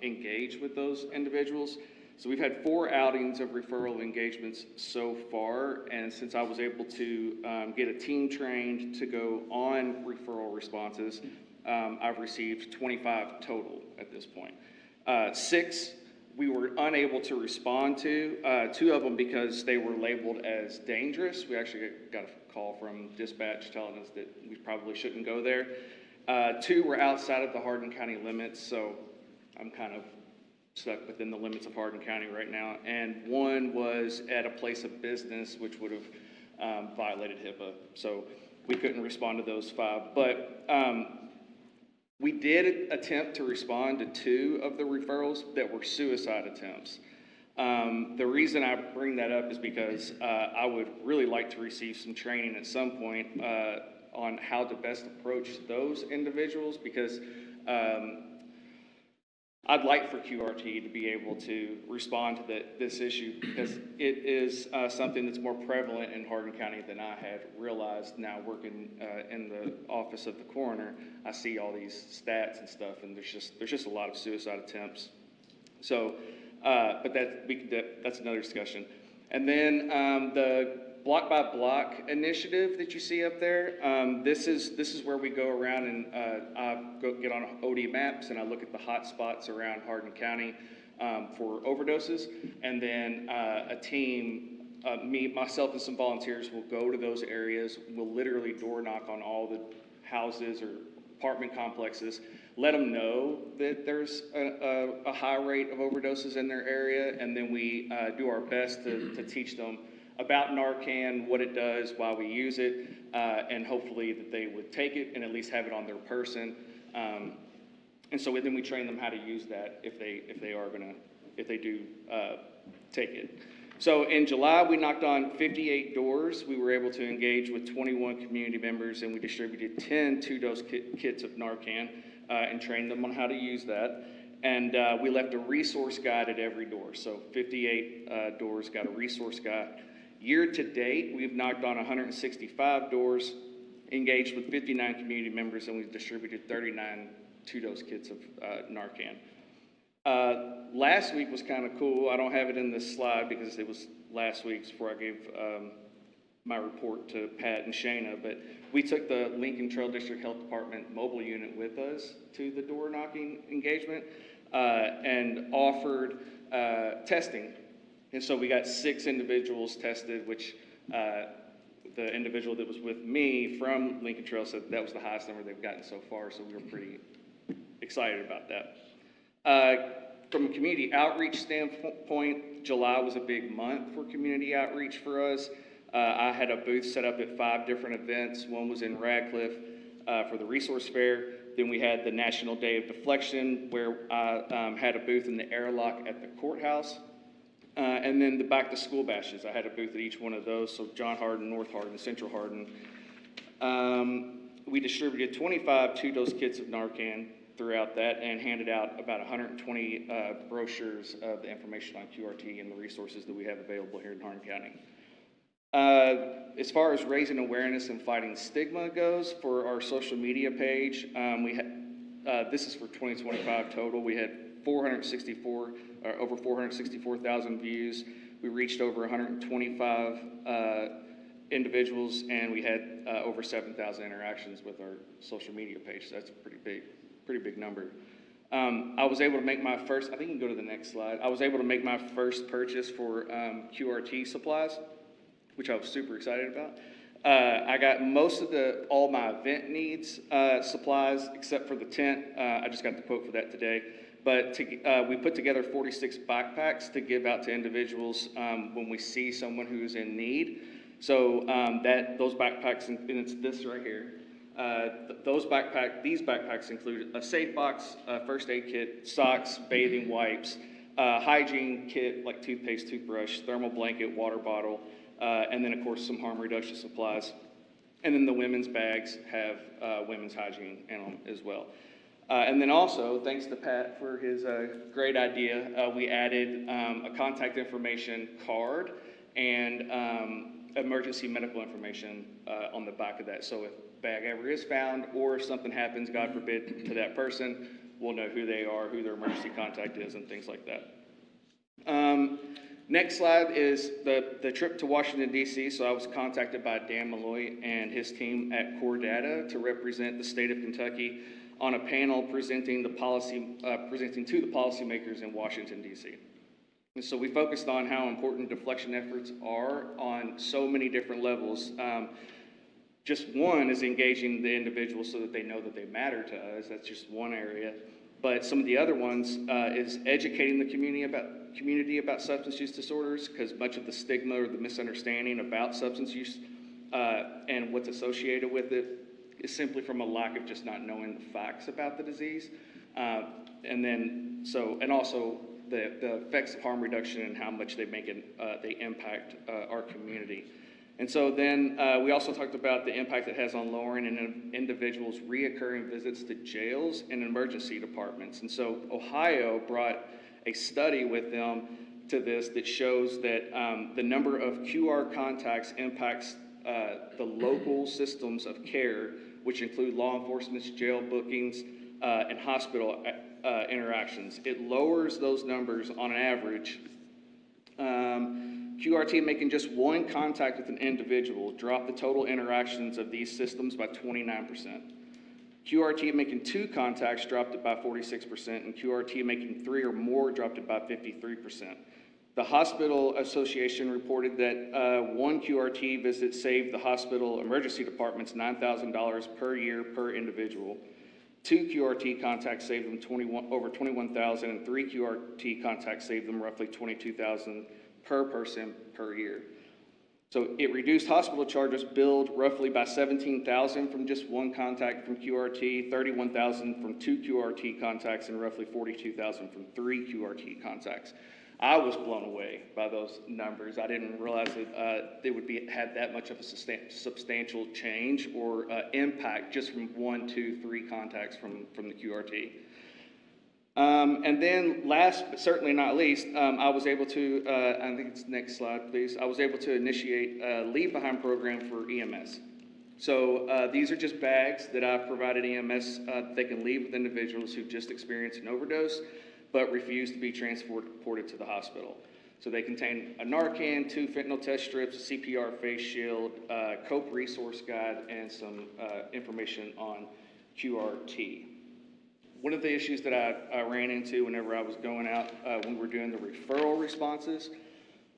Speaker 18: engage with those individuals. So we've had 4 outings of referral engagements so far, and since I was able to get a team trained to go on referral responses, I've received 25 total at this point. 6 we were unable to respond to, 2 of them because they were labeled as dangerous. We actually got a call from dispatch telling us that we probably shouldn't go there. 2 were outside of the Hardin County limits, so I'm kind of stuck within the limits of Hardin County right now. And 1 was at a place of business, which would have violated HIPAA. So we couldn't respond to those 5. But we did attempt to respond to 2 of the referrals that were suicide attempts. The reason I bring that up is because I would really like to receive some training at some point on how to best approach those individuals, because I'd like for QRT to be able to respond to this issue, because it is something that's more prevalent in Hardin County than I had realized. Now working in the office of the coroner, I see all these stats and stuff, and there's just a lot of suicide attempts. So, but that's another discussion. And then the block by block initiative that you see up there, this is where we go around and I get on OD maps and I look at the hot spots around Hardin County for overdoses, and then a team, myself and some volunteers will go to those areas. We'll literally door knock on all the houses or apartment complexes, let them know that there's a high rate of overdoses in their area, and then we do our best to teach them about Narcan, what it does, why we use it, and hopefully that they would take it and at least have it on their person. And so then we train them how to use that if they do take it. So in July, we knocked on 58 doors. We were able to engage with 21 community members, and we distributed 10 2-dose kits of Narcan and trained them on how to use that. And we left a resource guide at every door. So 58 doors got a resource guide. Year to date, we've knocked on 165 doors, engaged with 59 community members, and we've distributed 39 2-dose kits of Narcan. Last week was kind of cool. I don't have it in this slide because it was last week's before I gave my report to Pat and Shayna, but we took the Lincoln Trail District Health Department mobile unit with us to the door knocking engagement and offered testing. And so we got 6 individuals tested, which the individual that was with me from Lincoln Trail said that was the highest number they've gotten so far, so we were pretty excited about that. From a community outreach standpoint, July was a big month for community outreach for us. I had a booth set up at 5 different events. One was in Radcliffe for the resource fair. Then we had the National Day of Deflection, where I had a booth in the airlock at the courthouse. And then the back to school bashes, I had a booth at each one of those. So John Hardin, North Hardin, Central Hardin. We distributed 25 2-dose kits of Narcan throughout that and handed out about 120 brochures of the information on QRT and the resources that we have available here in Hardin County. As far as raising awareness and fighting stigma goes, for our social media page, this is for 2025 total. We had over 464,000 views. We reached over 125 individuals, and we had over 7,000 interactions with our social media page. So that's a pretty big number. I was able to make my first, I think you can go to the next slide. I was able to make my first purchase for QRT supplies, which I was super excited about. I got most of all my event needs supplies except for the tent. I just got the quote for that today. But we put together 46 backpacks to give out to individuals when we see someone who's in need. So those backpacks, and it's this right here. These backpacks include a safe box, a first aid kit, socks, bathing wipes, hygiene kit like toothpaste, toothbrush, thermal blanket, water bottle, and then of course some harm reduction supplies. And then the women's bags have women's hygiene in them as well. And then also, thanks to Pat for his great idea, we added a contact information card and emergency medical information on the back of that. So if a bag ever is found, or if something happens, God forbid, to that person, we'll know who they are, who their emergency contact is, and things like that. Next slide is the trip to Washington, D.C. So I was contacted by Dan Malloy and his team at Core Data to represent the state of Kentucky on a panel presenting to the policymakers in Washington, D.C. And so we focused on how important deflection efforts are on so many different levels. Just one is engaging the individuals so that they know that they matter to us. That's just one area. But some of the other ones is educating the community about substance use disorders, because much of the stigma or the misunderstanding about substance use and what's associated with it is simply from a lack of just not knowing the facts about the disease. And also the effects of harm reduction and how much they impact our community. And so then we also talked about the impact it has on lowering an individual's reoccurring visits to jails and emergency departments. And so Ohio brought a study with them to this that shows that the number of QR contacts impacts the local systems of care, which include law enforcement's jail bookings and hospital interactions. It lowers those numbers on an average. QRT making just one contact with an individual dropped the total interactions of these systems by 29%. QRT making 2 contacts dropped it by 46%, and QRT making 3 or more dropped it by 53%. The Hospital Association reported that 1 QRT visit saved the hospital emergency departments $9,000 per year per individual. 2 QRT contacts saved them over $21,000, and 3 QRT contacts saved them roughly $22,000 per person per year. So it reduced hospital charges billed roughly by $17,000 from just 1 contact from QRT, $31,000 from 2 QRT contacts, and roughly $42,000 from 3 QRT contacts. I was blown away by those numbers. I didn't realize that they would had that much of a substantial change or impact just from 1, 2, 3 contacts from the QRT. And then last, but certainly not least, I was able to, I think it's next slide, please. I was able to initiate a Leave Behind program for EMS. So these are just bags that I've provided EMS. They can leave with individuals who've just experienced an overdose, but refuse to be transported to the hospital. So they contain a Narcan, 2 fentanyl test strips, a CPR face shield, COPE resource guide, and some information on QRT. One of the issues that I ran into whenever I was going out when we were doing the referral responses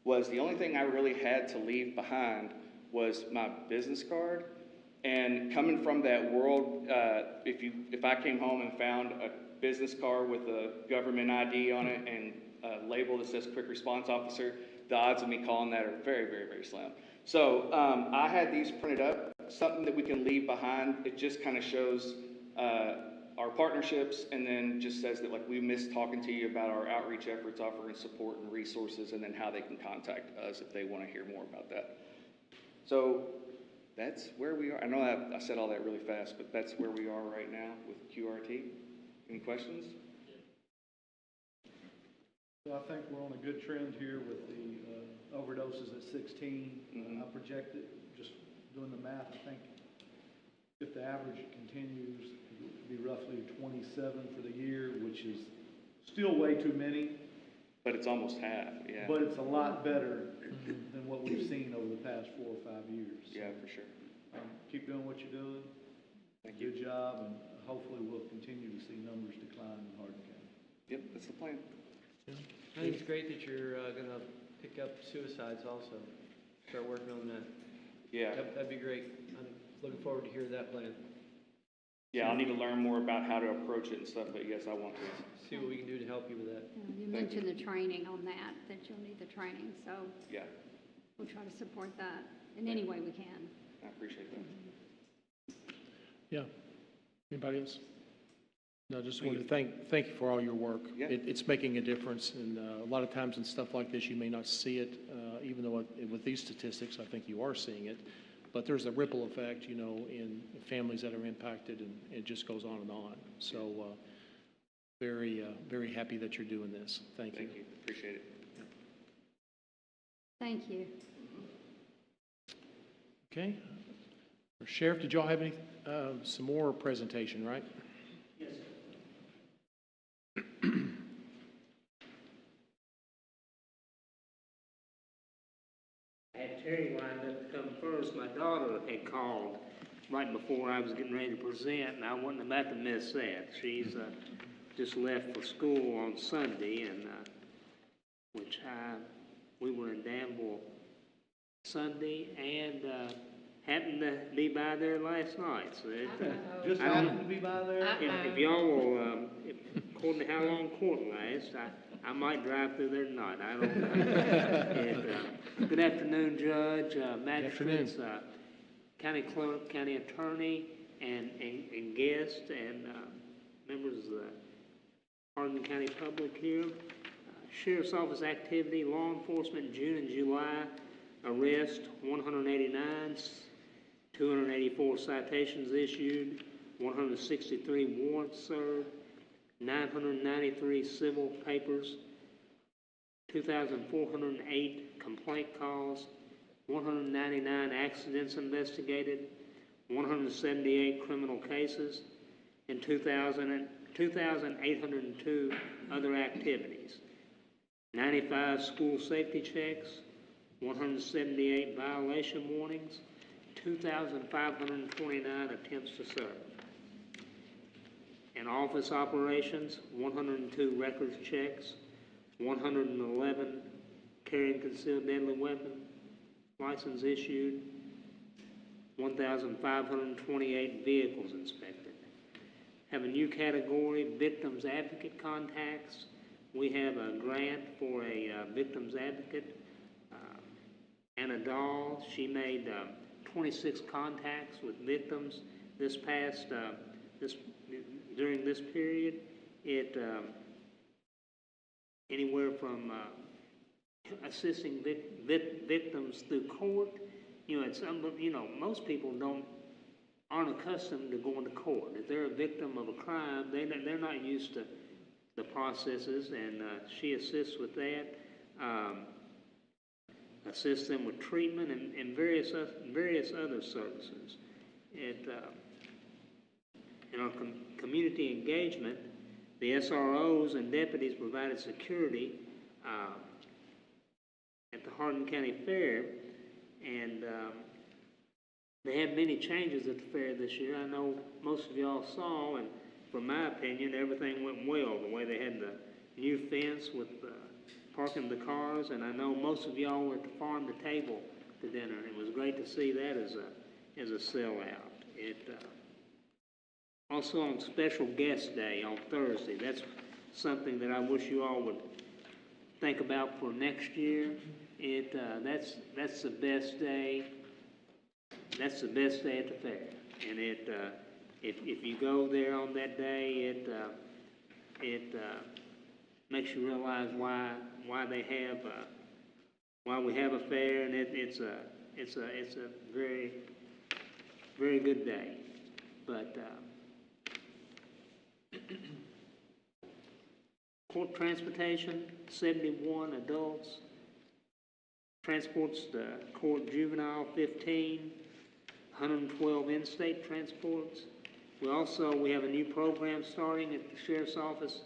Speaker 18: was the only thing I really had to leave behind was my business card. And coming from that world, if I came home and found a business card with a government ID on it and a label that says Quick Response Officer, the odds of me calling that are very, very, very slim. So I had these printed up, something that we can leave behind. It just kind of shows our partnerships, and then just says that we miss talking to you about our outreach efforts, offering support and resources, and then how they can contact us if they want to hear more about that. So that's where we are. I know I said all that really fast, but that's where we are right now with QRT. Any questions?
Speaker 19: Well, I think we're on a good trend here with the overdoses at 16. I projected, just doing the math, I think if the average continues, it would be roughly 27 for the year, which is still way too many.
Speaker 18: But it's almost half, yeah.
Speaker 19: But it's a lot better than what we've seen over the past 4 or 5 years.
Speaker 18: Yeah, for sure.
Speaker 19: Keep doing what you're doing.
Speaker 18: Thank you.
Speaker 19: Good job, and hopefully we'll continue to see numbers decline in Hardin County.
Speaker 18: Yep, that's the plan.
Speaker 17: I think it's great that you're going to pick up suicides also. Start working on that.
Speaker 18: Yeah.
Speaker 17: That'd be great. I'm looking forward to hear that plan.
Speaker 18: Yeah, I'll need to learn more about how to approach it and stuff, but yes, I want to.
Speaker 17: See what we can do to help you with that.
Speaker 10: You mentioned the training on that you'll need the training, so
Speaker 18: Yeah,
Speaker 10: we'll try to support that in any way we can.
Speaker 18: I appreciate that.
Speaker 1: Yeah. Anybody else? No, just wanted to thank you for all your work.
Speaker 18: Yeah.
Speaker 1: It's making a difference, and a lot of times in stuff like this, you may not see it, even though with these statistics, I think you are seeing it. But there's a ripple effect, you know, in families that are impacted, and it just goes on and on. So very happy that you're doing this. Thank you.
Speaker 18: Thank you. Appreciate it.
Speaker 10: Thank you.
Speaker 1: Okay. Sheriff, did y'all have any, some more presentation, right?
Speaker 20: Yes, I had Terry lined up to come first. My daughter had called right before I was getting ready to present, and I wasn't about to miss that. She's just left for school on Sunday, and which we were in Danville Sunday, and happened to be by there last night. So
Speaker 19: Just happened to be by there?
Speaker 20: if y'all will, according to how long court lasts, I might drive through there tonight. I don't know. And, good afternoon, Judge, magistrates, county clerk, county attorney, and guests, and members of the Hardin County public here. Sheriff's Office activity, law enforcement, June and July, arrest 189, 284 citations issued, 163 warrants served, 993 civil papers, 2,408 complaint calls, 199 accidents investigated, 178 criminal cases, and 2,802 other activities. 95 school safety checks, 178 violation warnings, 2,529 attempts to serve. In office operations, 102 records checks, 111 carrying concealed deadly weapon license issued, 1,528 vehicles inspected. Have a new category, victims advocate contacts. We have a grant for a victims advocate. Anna Dahl, she made 26 contacts with victims this past, during this period. It, anywhere from assisting victims through court. You know, most people aren't accustomed to going to court. If they're a victim of a crime, they're not used to the processes, and she assists with that. Assists them with treatment and various other services. In our community engagement, the SROs and deputies provided security at the Hardin County Fair, and they had many changes at the fair this year. I know most of y'all saw, and from my opinion, everything went well. The way they had the new fence with parking the cars, and I know most of y'all were at the farm to table to dinner. It was great to see that as a sellout. Also on Special Guest Day on Thursday, that's something that I wish you all would think about for next year. That's the best day. That's the best day at the fair, and if you go there on that day, it makes you realize why we have a fair, and it's a very, very good day. But court transportation, 71 adults. Transports the court juvenile, 15. 112 in-state transports. We have a new program starting at the Sheriff's Office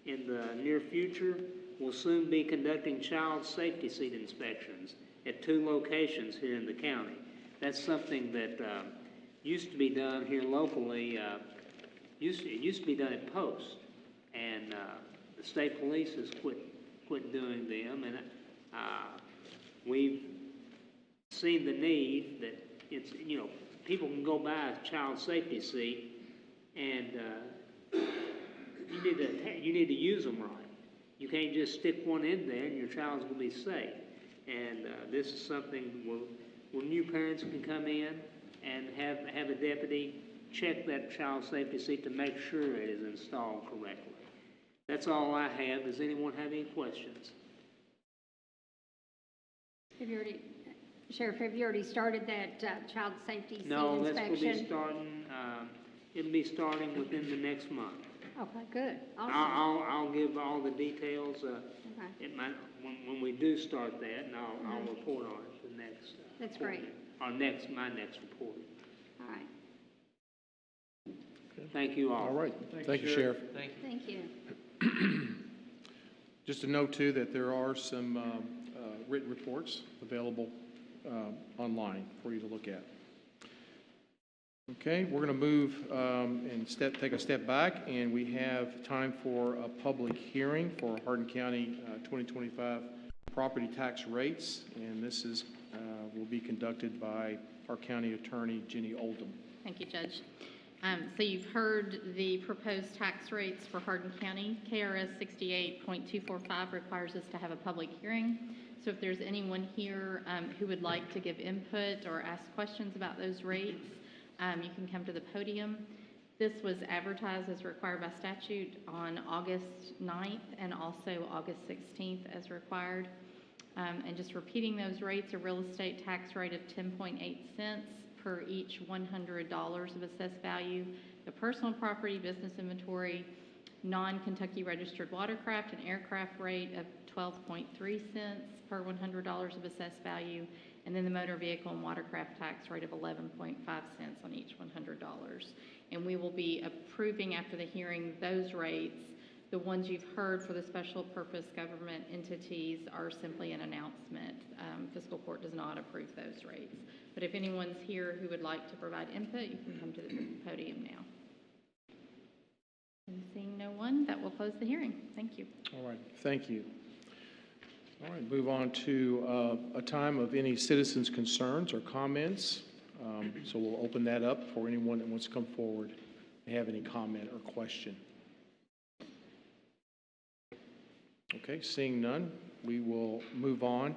Speaker 20: in the near future. We'll soon be conducting child safety seat inspections at 2 locations here in the county. That's something that used to be done here locally. It used to be done at Post, and the state police has quit doing them, and we've seen the need that it's, people can go buy a child safety seat And you need to use them right. You can't just stick one in there and your child's going to be safe. And this is something where new parents can come in and have a deputy check that child safety seat to make sure it is installed correctly. That's all I have. Does anyone have any questions?
Speaker 10: Sheriff, have you already started that child safety seat
Speaker 20: No,
Speaker 10: inspection?
Speaker 20: that's going to be starting, it'll be starting within the next month.
Speaker 10: Okay, good. Awesome.
Speaker 20: I'll give all the details, when we do start that, and I'll report on it the next.
Speaker 10: That's great.
Speaker 20: My next report.
Speaker 10: All right.
Speaker 20: Thank you all.
Speaker 1: All right. Thank you, Sheriff.
Speaker 10: Thank you.
Speaker 1: Just to note, too, that there are some written reports available online for you to look at. Okay, we're going to move and take a step back, and we have time for a public hearing for Hardin County 2025 property tax rates, and this is will be conducted by our county attorney, Jenny Oldham.
Speaker 21: Thank you, Judge. So you've heard the proposed tax rates for Hardin County. KRS 68.245 requires us to have a public hearing. So if there's anyone here who would like to give input or ask questions about those rates, you can come to the podium. This was advertised as required by statute on August 9th and also August 16th as required. And just repeating those rates, a real estate tax rate of 10.8 cents per each $100 of assessed value. The personal property, business inventory, non-Kentucky registered watercraft and aircraft rate of 12.3 cents per $100 of assessed value. And then the motor vehicle and watercraft tax rate of 11.5 cents on each $100. And we will be approving after the hearing those rates. The ones you've heard for the special purpose government entities are simply an announcement. Fiscal Court does not approve those rates. But if anyone's here who would like to provide input, you can come to the podium now. And seeing no one, that will close the hearing. Thank you.
Speaker 1: All right, thank you. All right, move on to a time of any citizens' concerns or comments. So we'll open that up for anyone that wants to come forward and have any comment or question. Okay, seeing none, we will move on.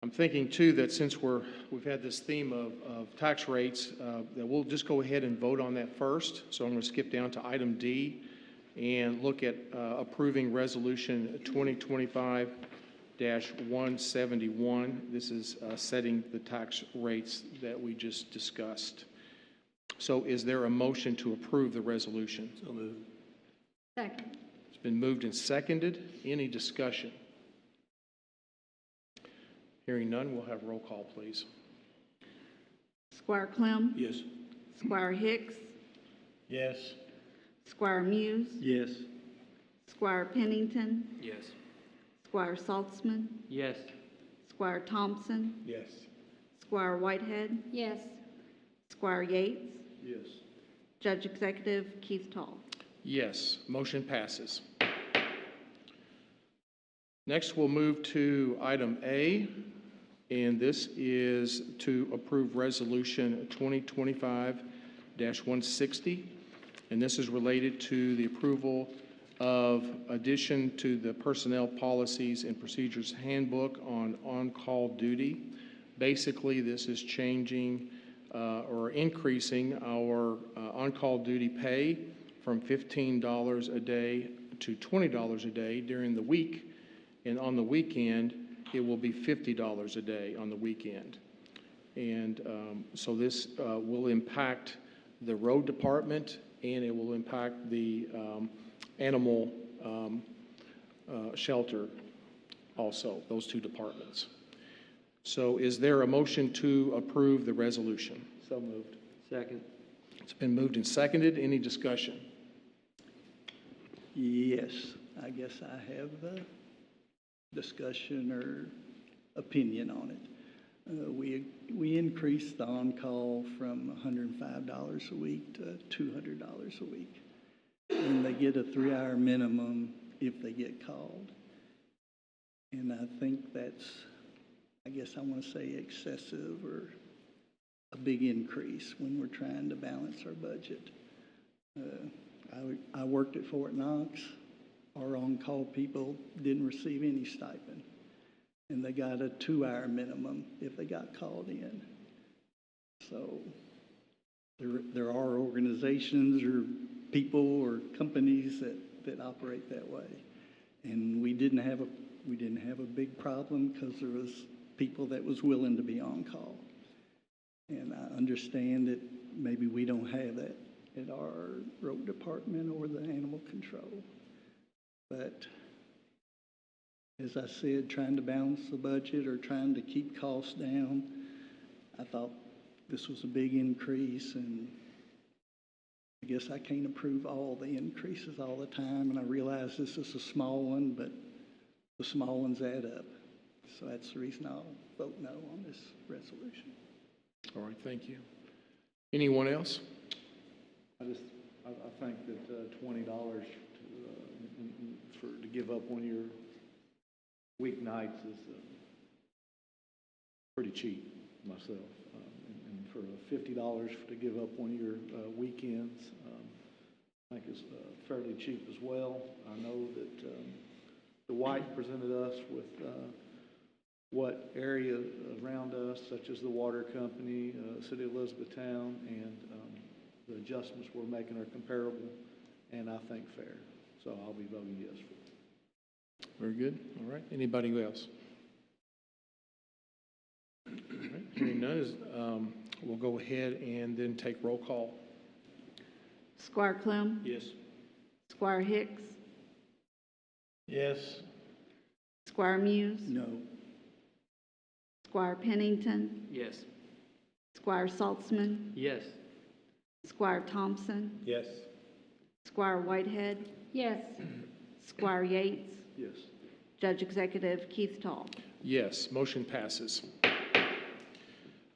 Speaker 1: I'm thinking too that since we've had this theme of tax rates, that we'll just go ahead and vote on that first. So I'm going to skip down to item D and look at approving resolution 2025-171. This is setting the tax rates that we just discussed. So is there a motion to approve the resolution? So moved.
Speaker 10: Second.
Speaker 1: It's been moved and seconded. Any discussion? Hearing none, we'll have roll call, please.
Speaker 2: Squire Clem?
Speaker 4: Yes.
Speaker 2: Squire Hicks?
Speaker 4: Yes.
Speaker 2: Squire Muse?
Speaker 4: Yes.
Speaker 2: Squire Pennington?
Speaker 17: Yes.
Speaker 2: Squire Saltzman?
Speaker 17: Yes.
Speaker 2: Squire Thompson?
Speaker 5: Yes.
Speaker 2: Squire Whitehead?
Speaker 10: Yes.
Speaker 2: Squire Yates?
Speaker 4: Yes.
Speaker 2: Judge Executive Keith Tall.
Speaker 1: Yes, motion passes. Next, we'll move to item A, and this is to approve resolution 2025-160, and this is related to the approval of addition to the Personnel Policies and Procedures Handbook on on-call duty. Basically, this is changing or increasing our on-call duty pay from $15 a day to $20 a day during the week, and on the weekend, it will be $50 a day on the weekend. And so this will impact the road department, and it will impact the animal shelter also, those two departments. So is there a motion to approve the resolution?
Speaker 17: So moved. Second.
Speaker 1: It's been moved and seconded. Any discussion?
Speaker 22: Yes, I guess I have a discussion or opinion on it. We increased the on-call from $105 a week to $200 a week. And they get a 3-hour minimum if they get called. And I think that's, I guess I want to say excessive or big increase when we're trying to balance our budget. I worked at Fort Knox. Our on-call people didn't receive any stipend, and they got a 2-hour minimum if they got called in. So there are organizations or people or companies that operate that way, and we didn't have a big problem because there was people that was willing to be on call. And I understand that maybe we don't have that at our road department or the animal control. But as I said, trying to balance the budget or trying to keep costs down, I thought this was a big increase, and I guess I can't approve all the increases all the time, and I realize this is a small one, but the small ones add up. So that's the reason I'll vote no on this resolution.
Speaker 1: All right, thank you. Anyone else?
Speaker 19: I think that $20 to give up one of your weeknights is pretty cheap myself. And for $50 to give up one of your weekends, I think is fairly cheap as well. I know that Dwight presented us with what area around us, such as the water company, City of Elizabethtown, and the adjustments we're making are comparable, and I think fair. So I'll be voting yes for it.
Speaker 1: Very good. All right. Anybody else? All right. Hearing none, we'll go ahead and then take roll call.
Speaker 2: Squire Clum?
Speaker 4: Yes.
Speaker 2: Squire Hicks?
Speaker 5: Yes.
Speaker 2: Squire Muse?
Speaker 22: No.
Speaker 2: Squire Pennington?
Speaker 17: Yes.
Speaker 2: Squire Saltzman?
Speaker 17: Yes.
Speaker 2: Squire Thompson?
Speaker 5: Yes.
Speaker 2: Squire Whitehead?
Speaker 10: Yes.
Speaker 2: Squire Yates?
Speaker 19: Yes.
Speaker 2: Judge Executive Keith Tall.
Speaker 1: Yes, motion passes.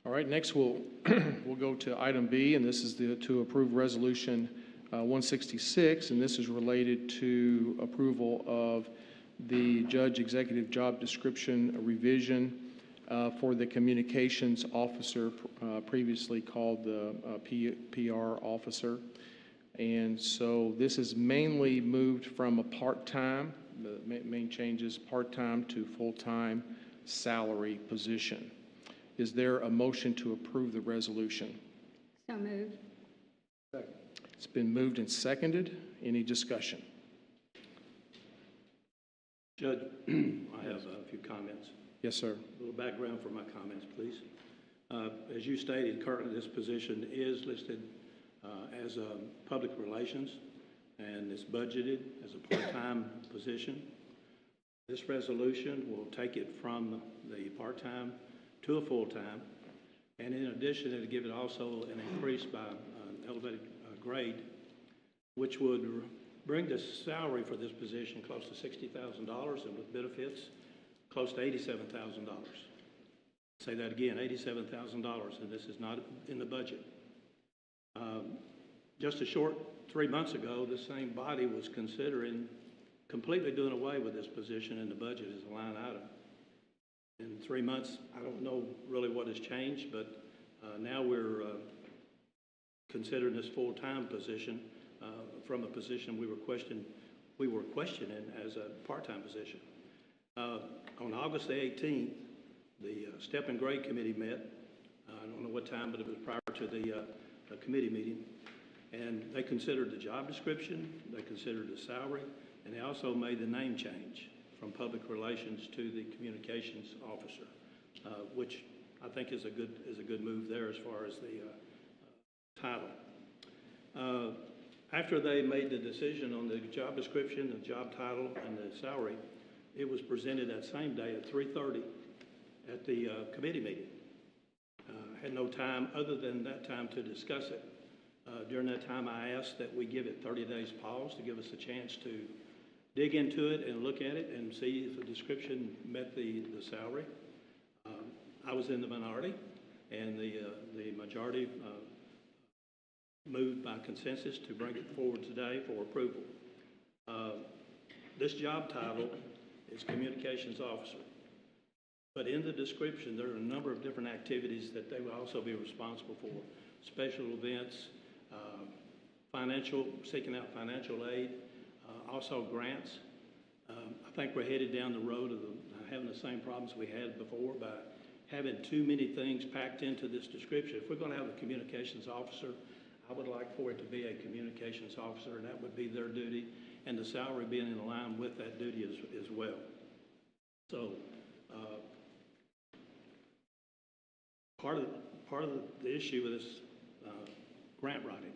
Speaker 1: All right, next we'll go to item B, and this is to approve Resolution 166, and this is related to approval of the Judge Executive Job Description revision for the Communications Officer, previously called the PR Officer. And so this is mainly moved from a part-time, the main change is part-time to full-time salary position. Is there a motion to approve the resolution?
Speaker 10: So moved.
Speaker 19: Second.
Speaker 1: It's been moved and seconded. Any discussion?
Speaker 4: Judge, I have a few comments.
Speaker 1: Yes, sir.
Speaker 4: A little background for my comments, please. As you stated, currently this position is listed as a public relations, and it's budgeted as a part-time position. This resolution will take it from the part-time to a full-time, and in addition, it'll give it also an increase by an elevated grade, which would bring the salary for this position close to $60,000, and with benefits, close to $87,000. Say that again, $87,000, and this is not in the budget. Just a short 3 months ago, the same body was considering completely doing away with this position in the budget as a line item. In 3 months, I don't know really what has changed, but now we're considering this full-time position from a position we were questioning as a part-time position. On August the 18th, the Step and Grade Committee met. I don't know what time, but it was prior to the committee meeting. And they considered the job description, they considered the salary, and they also made the name change from public relations to the communications officer, which I think is a good move there as far as the title. After they made the decision on the job description, the job title, and the salary, it was presented that same day at 3:30 at the committee meeting. Had no time other than that time to discuss it. During that time, I asked that we give it 30 days pause to give us a chance to dig into it and look at it and see if the description met the salary. I was in the minority, and the majority moved by consensus to bring it forward today for approval. This job title is Communications Officer. But in the description, there are a number of different activities that they will also be responsible for. Special events, seeking out financial aid, also grants. I think we're headed down the road of having the same problems we had before by having too many things packed into this description. If we're going to have a communications officer, I would like for it to be a communications officer, and that would be their duty, and the salary being in line with that duty as well. So part of the issue with this grant writing,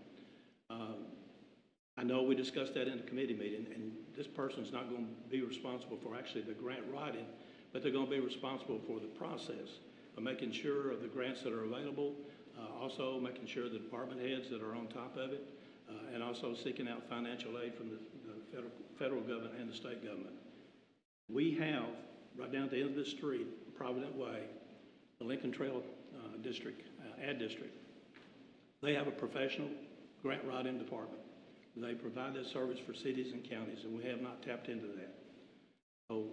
Speaker 4: I know we discussed that in the committee meeting, and this person's not going to be responsible for actually the grant writing, but they're going to be responsible for the process of making sure of the grants that are available, also making sure the department heads that are on top of it, and also seeking out financial aid from the federal government and the state government. We have, right down at the end of this street, Provident Way, the Lincoln Trail District, Ad District, they have a professional grant writing department. They provide that service for cities and counties, and we have not tapped into that. So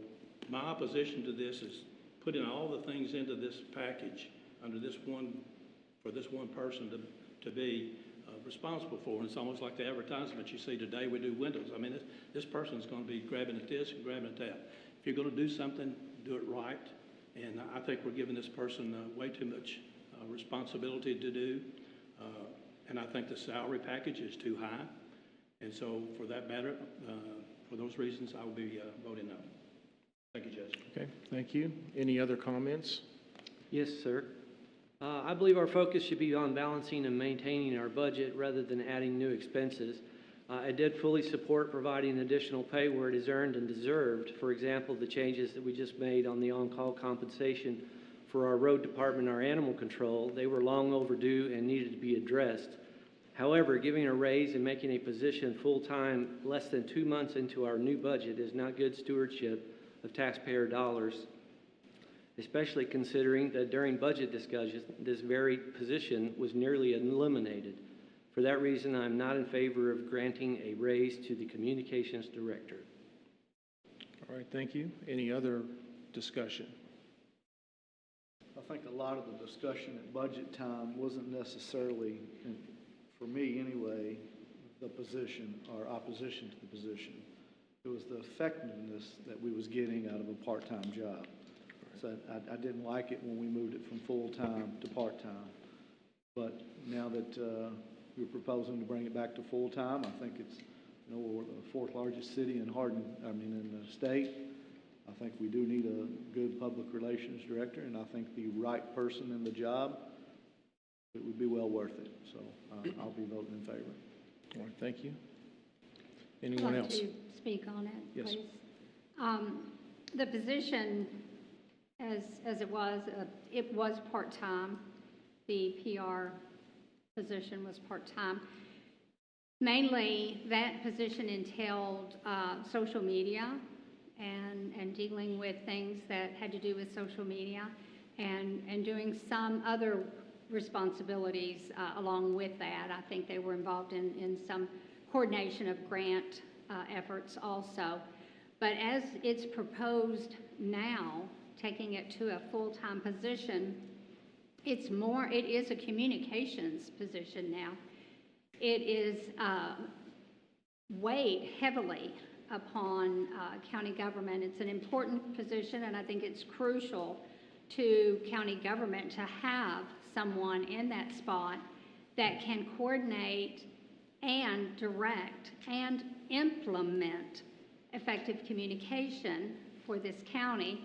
Speaker 4: my opposition to this is putting all the things into this package under this one, for this one person to be responsible for. And it's almost like the advertisement you see today, we do windows. I mean, this person's going to be grabbing at this and grabbing at that. If you're going to do something, do it right. And I think we're giving this person way too much responsibility to do. And I think the salary package is too high. And so for that matter, for those reasons, I will be voting no. Thank you, Judge.
Speaker 1: Okay, thank you. Any other comments?
Speaker 17: Yes, sir. I believe our focus should be on balancing and maintaining our budget rather than adding new expenses. I did fully support providing additional pay where it is earned and deserved. For example, the changes that we just made on the on-call compensation for our road department, our animal control, they were long overdue and needed to be addressed. However, giving a raise and making a position full-time less than 2 months into our new budget is not good stewardship of taxpayer dollars, especially considering that during budget discussions, this very position was nearly eliminated. For that reason, I'm not in favor of granting a raise to the communications director.
Speaker 1: All right, thank you. Any other discussion?
Speaker 19: I think a lot of the discussion at budget time wasn't necessarily, for me anyway, the position or opposition to the position. It was the effectiveness that we was getting out of a part-time job. So I didn't like it when we moved it from full-time to part-time. But now that we're proposing to bring it back to full-time, I think it's, we're the fourth largest city in in the state. I think we do need a good public relations director, and I think the right person in the job, it would be well worth it. So I'll be voting in favor.
Speaker 1: All right, thank you. Anyone else?
Speaker 10: I'd like to speak on it,
Speaker 1: Yes.
Speaker 10: please. The position, as it was part-time. The PR position was part-time. Mainly, that position entailed social media and dealing with things that had to do with social media and doing some other responsibilities along with that. I think they were involved in some coordination of grant efforts also. But as it's proposed now, taking it to a full-time position, it is a communications position now. It is weighed heavily upon county government. It's an important position, and I think it's crucial to county government to have someone in that spot that can coordinate and direct and implement effective communication for this county,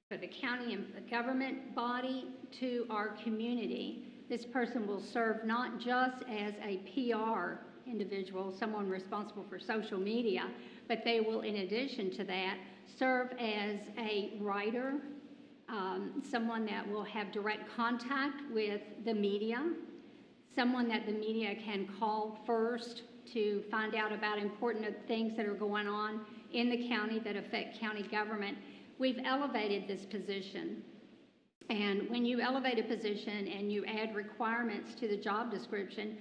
Speaker 10: for the county and the government body to our community. This person will serve not just as a PR individual, someone responsible for social media, but they will, in addition to that, serve as a writer, someone that will have direct contact with the media, someone that the media can call first to find out about important things that are going on in the county that affect county government. We've elevated this position. And when you elevate a position and you add requirements to the job description,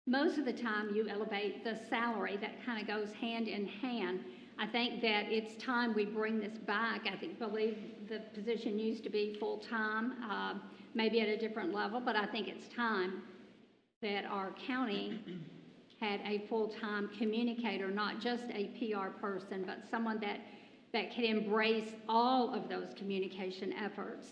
Speaker 10: most of the time you elevate the salary. That kind of goes hand in hand. I think that it's time we bring this back. I believe the position used to be full-time, maybe at a different level, but I think it's time that our county had a full-time communicator, not just a PR person, but someone that can embrace all of those communication efforts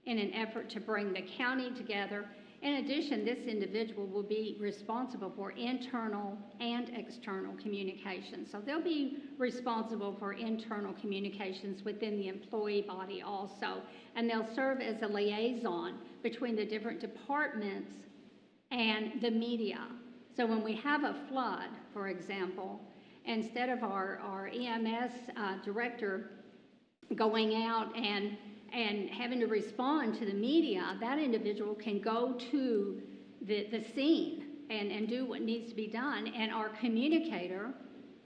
Speaker 10: in an effort to bring the county together. In addition, this individual will be responsible for internal and external communications. So they'll be responsible for internal communications within the employee body also. And they'll serve as a liaison between the different departments and the media. So when we have a flood, for example, instead of our EMS director going out and having to respond to the media, that individual can go to the scene and do what needs to be done. And our communicator,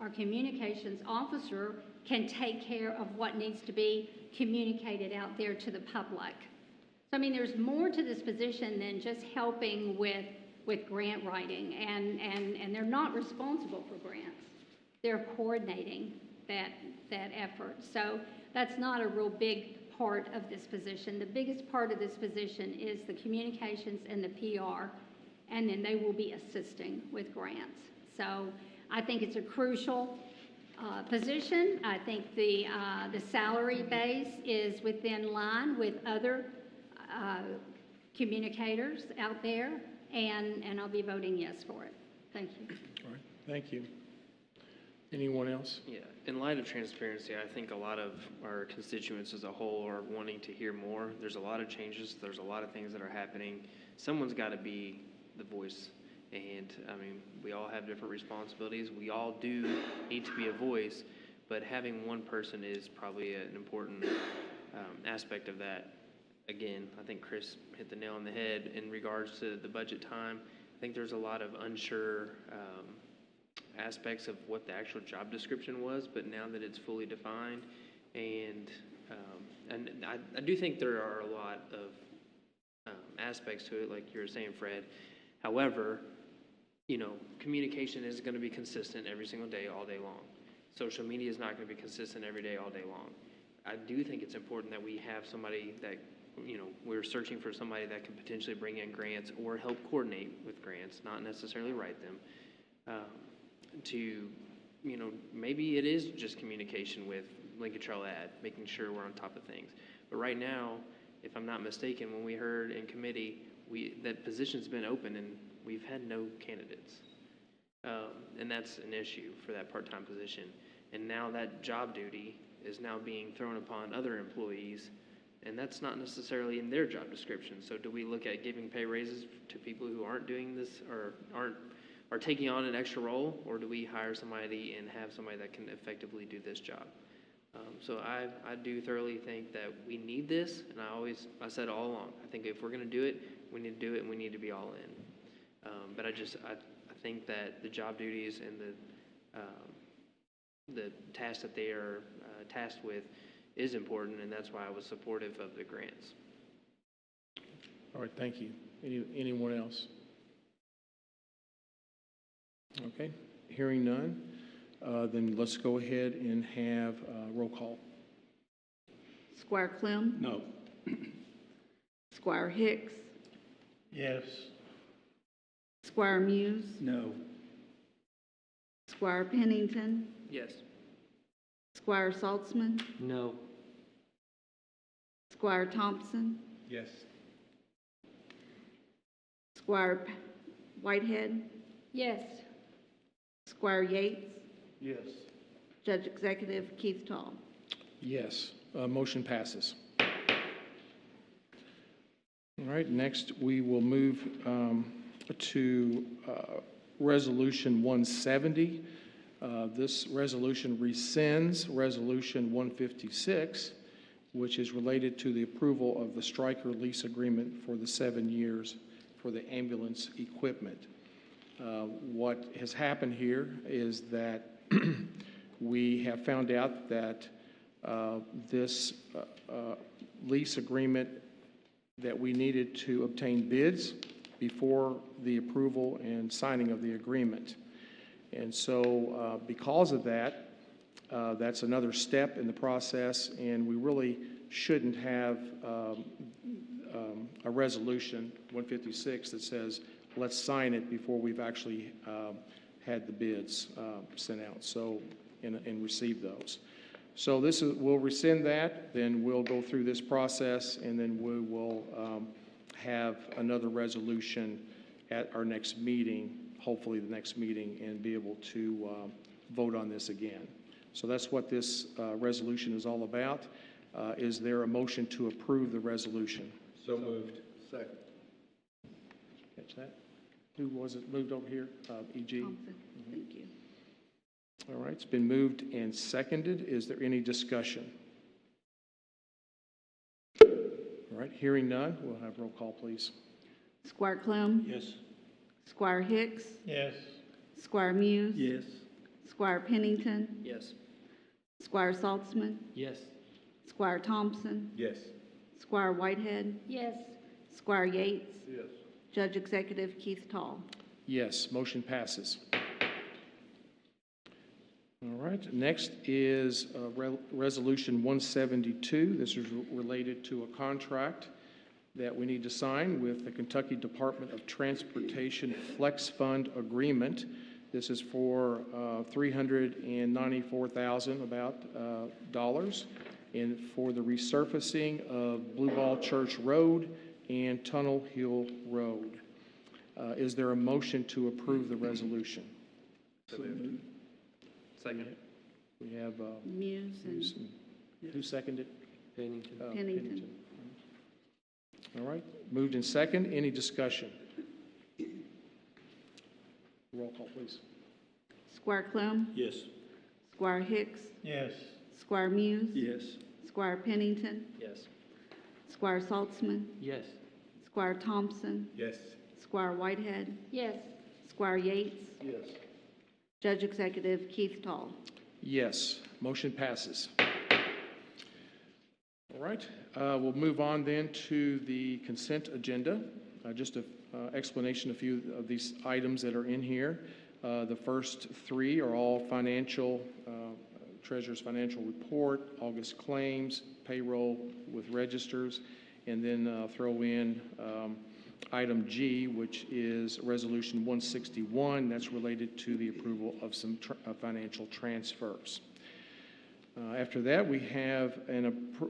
Speaker 10: our communications officer, can take care of what needs to be communicated out there to the public. So, I mean, there's more to this position than just helping with grant writing. And they're not responsible for grants. They're coordinating that effort. So that's not a real big part of this position. The biggest part of this position is the communications and the PR, and then they will be assisting with grants. So I think it's a crucial position. I think the salary base is within line with other communicators out there, and I'll be voting yes for it. Thank you.
Speaker 1: All right, thank you. Anyone else?
Speaker 11: Yeah, in light of transparency, I think a lot of our constituents as a whole are wanting to hear more. There's a lot of changes. There's a lot of things that are happening. Someone's got to be the voice. And, I mean, we all have different responsibilities. We all do need to be a voice, but having one person is probably an important aspect of that. Again, I think Chris hit the nail on the head in regards to the budget time. I think there's a lot of unsure aspects of what the actual job description was, but now that it's fully defined, and I do think there are a lot of aspects to it, like you were saying, Fred. However, you know, communication is going to be consistent every single day, all day long. Social media is not going to be consistent every day, all day long. I do think it's important that we have somebody that, you know, we're searching for somebody that can potentially bring in grants or help coordinate with grants, not necessarily write them. To, you know, maybe it is just communication with Lincoln Trail Ad, making sure we're on top of things. But right now, if I'm not mistaken, when we heard in committee, that position's been open and we've had no candidates. And that's an issue for that part-time position. And now that job duty is now being thrown upon other employees, and that's not necessarily in their job description. So do we look at giving pay raises to people who aren't doing this or are taking on an extra role, or do we hire somebody and have somebody that can effectively do this job? So I do thoroughly think that we need this, and I said all along, I think if we're going to do it, we need to do it, and we need to be all in. But I think that the job duties and the tasks that they are tasked with is important, and that's why I was supportive of the grants.
Speaker 1: All right, thank you. Anyone else? Okay, hearing none, then let's go ahead and have roll call.
Speaker 2: Squire Clem?
Speaker 5: No.
Speaker 2: Squire Hicks?
Speaker 5: Yes.
Speaker 2: Squire Muse?
Speaker 5: No.
Speaker 2: Squire Pennington?
Speaker 11: Yes.
Speaker 2: Squire Saltzman?
Speaker 17: No.
Speaker 2: Squire Thompson?
Speaker 5: Yes.
Speaker 2: Squire Whitehead?
Speaker 10: Yes.
Speaker 2: Squire Yates?
Speaker 19: Yes.
Speaker 2: Judge Executive Keith Tall?
Speaker 1: Yes, motion passes. All right, next we will move to Resolution 170. This resolution rescinds Resolution 156, which is related to the approval of the striker lease agreement for the 7 years for the ambulance equipment. What has happened here is that we have found out that this lease agreement, that we needed to obtain bids before the approval and signing of the agreement. And so because of that, That's another step in the process, and we really shouldn't have a resolution, 156, that says, let's sign it before we've actually had the bids sent out, so, and received those. So we'll rescind that, then we'll go through this process, and then we will have another resolution at our next meeting, hopefully the next meeting, and be able to vote on this again. So that's what this resolution is all about. Is there a motion to approve the resolution?
Speaker 5: So moved. Second.
Speaker 1: Catch that? Who was it moved over here? E.G.?
Speaker 2: Thompson, thank you.
Speaker 1: All right, it's been moved and seconded. Is there any discussion? All right, hearing none, we'll have roll call, please.
Speaker 2: Squire Clem.
Speaker 4: Yes.
Speaker 2: Squire Hicks.
Speaker 4: Yes.
Speaker 2: Squire Muse.
Speaker 19: Yes.
Speaker 2: Squire Pennington.
Speaker 17: Yes.
Speaker 2: Squire Saltzman.
Speaker 17: Yes.
Speaker 2: Squire Thompson.
Speaker 5: Yes.
Speaker 2: Squire Whitehead.
Speaker 10: Yes.
Speaker 2: Squire Yates.
Speaker 19: Yes.
Speaker 2: Judge Executive Keith Tall.
Speaker 1: Yes, motion passes. All right, next is Resolution 172. This is related to a contract that we need to sign with the Kentucky Department of Transportation Flex Fund Agreement. This is for $394,000 about dollars, and for the resurfacing of Blue Ball Church Road and Tunnel Hill Road. Is there a motion to approve the resolution?
Speaker 19: So moved.
Speaker 6: Second.
Speaker 1: We have
Speaker 2: Muse and
Speaker 1: who seconded?
Speaker 17: Pennington.
Speaker 2: Pennington.
Speaker 1: All right, moved in second. Any discussion? Roll call, please.
Speaker 2: Squire Clem.
Speaker 4: Yes.
Speaker 2: Squire Hicks.
Speaker 4: Yes.
Speaker 2: Squire Muse.
Speaker 19: Yes.
Speaker 2: Squire Pennington.
Speaker 17: Yes.
Speaker 2: Squire Saltzman.
Speaker 17: Yes.
Speaker 2: Squire Thompson.
Speaker 5: Yes.
Speaker 2: Squire Whitehead.
Speaker 10: Yes.
Speaker 2: Squire Yates.
Speaker 19: Yes.
Speaker 2: Judge Executive Keith Tall.
Speaker 1: Yes, motion passes. All right, we'll move on then to the consent agenda. Just an explanation of a few of these items that are in here. The first three are all financial, Treasurer's financial report, August claims, payroll with registers, and then throw in item G, which is Resolution 161. That's related to the approval of some financial transfers. After that, we have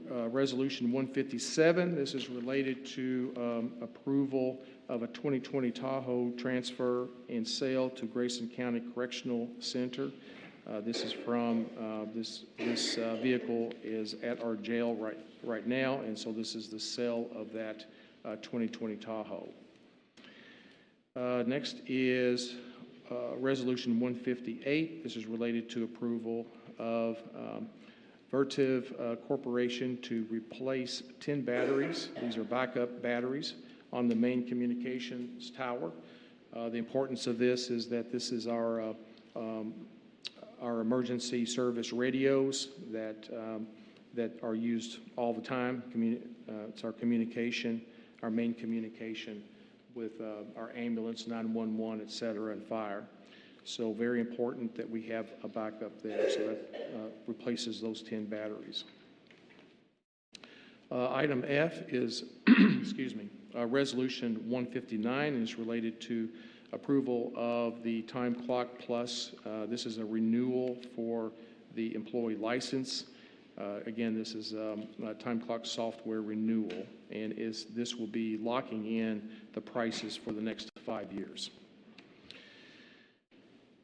Speaker 1: Resolution 157. This is related to approval of a 2020 Tahoe transfer and sale to Grayson County Correctional Center. This is from, this vehicle is at our jail right now, and so this is the sale of that 2020 Tahoe. Next is Resolution 158. This is related to approval of Vertiv Corporation to replace 10 batteries. These are backup batteries on the main communications tower. The importance of this is that this is our emergency service radios that are used all the time. It's our communication, our main communication with our ambulance, 911, et cetera, and fire. So very important that we have a backup there, so that replaces those 10 batteries. Item F is, excuse me, Resolution 159, and is related to approval of the Time Clock Plus. This is a renewal for the employee license. Again, this is a Time Clock software renewal, and this will be locking in the prices for the next 5 years.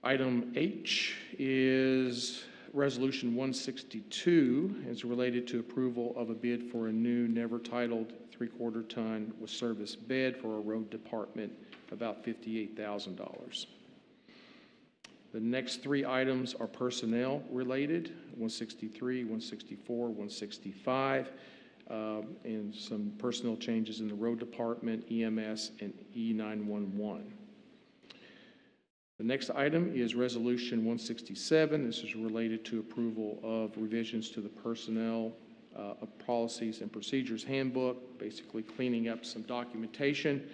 Speaker 1: Item H is Resolution 162. It's related to approval of a bid for a new never-titled 3/4 ton with service bed for a road department, about $58,000. The next three items are personnel related, 163, 164, 165, and some personnel changes in the road department, EMS, and E911. The next item is Resolution 167. This is related to approval of revisions to the personnel policies and procedures handbook, basically cleaning up some documentation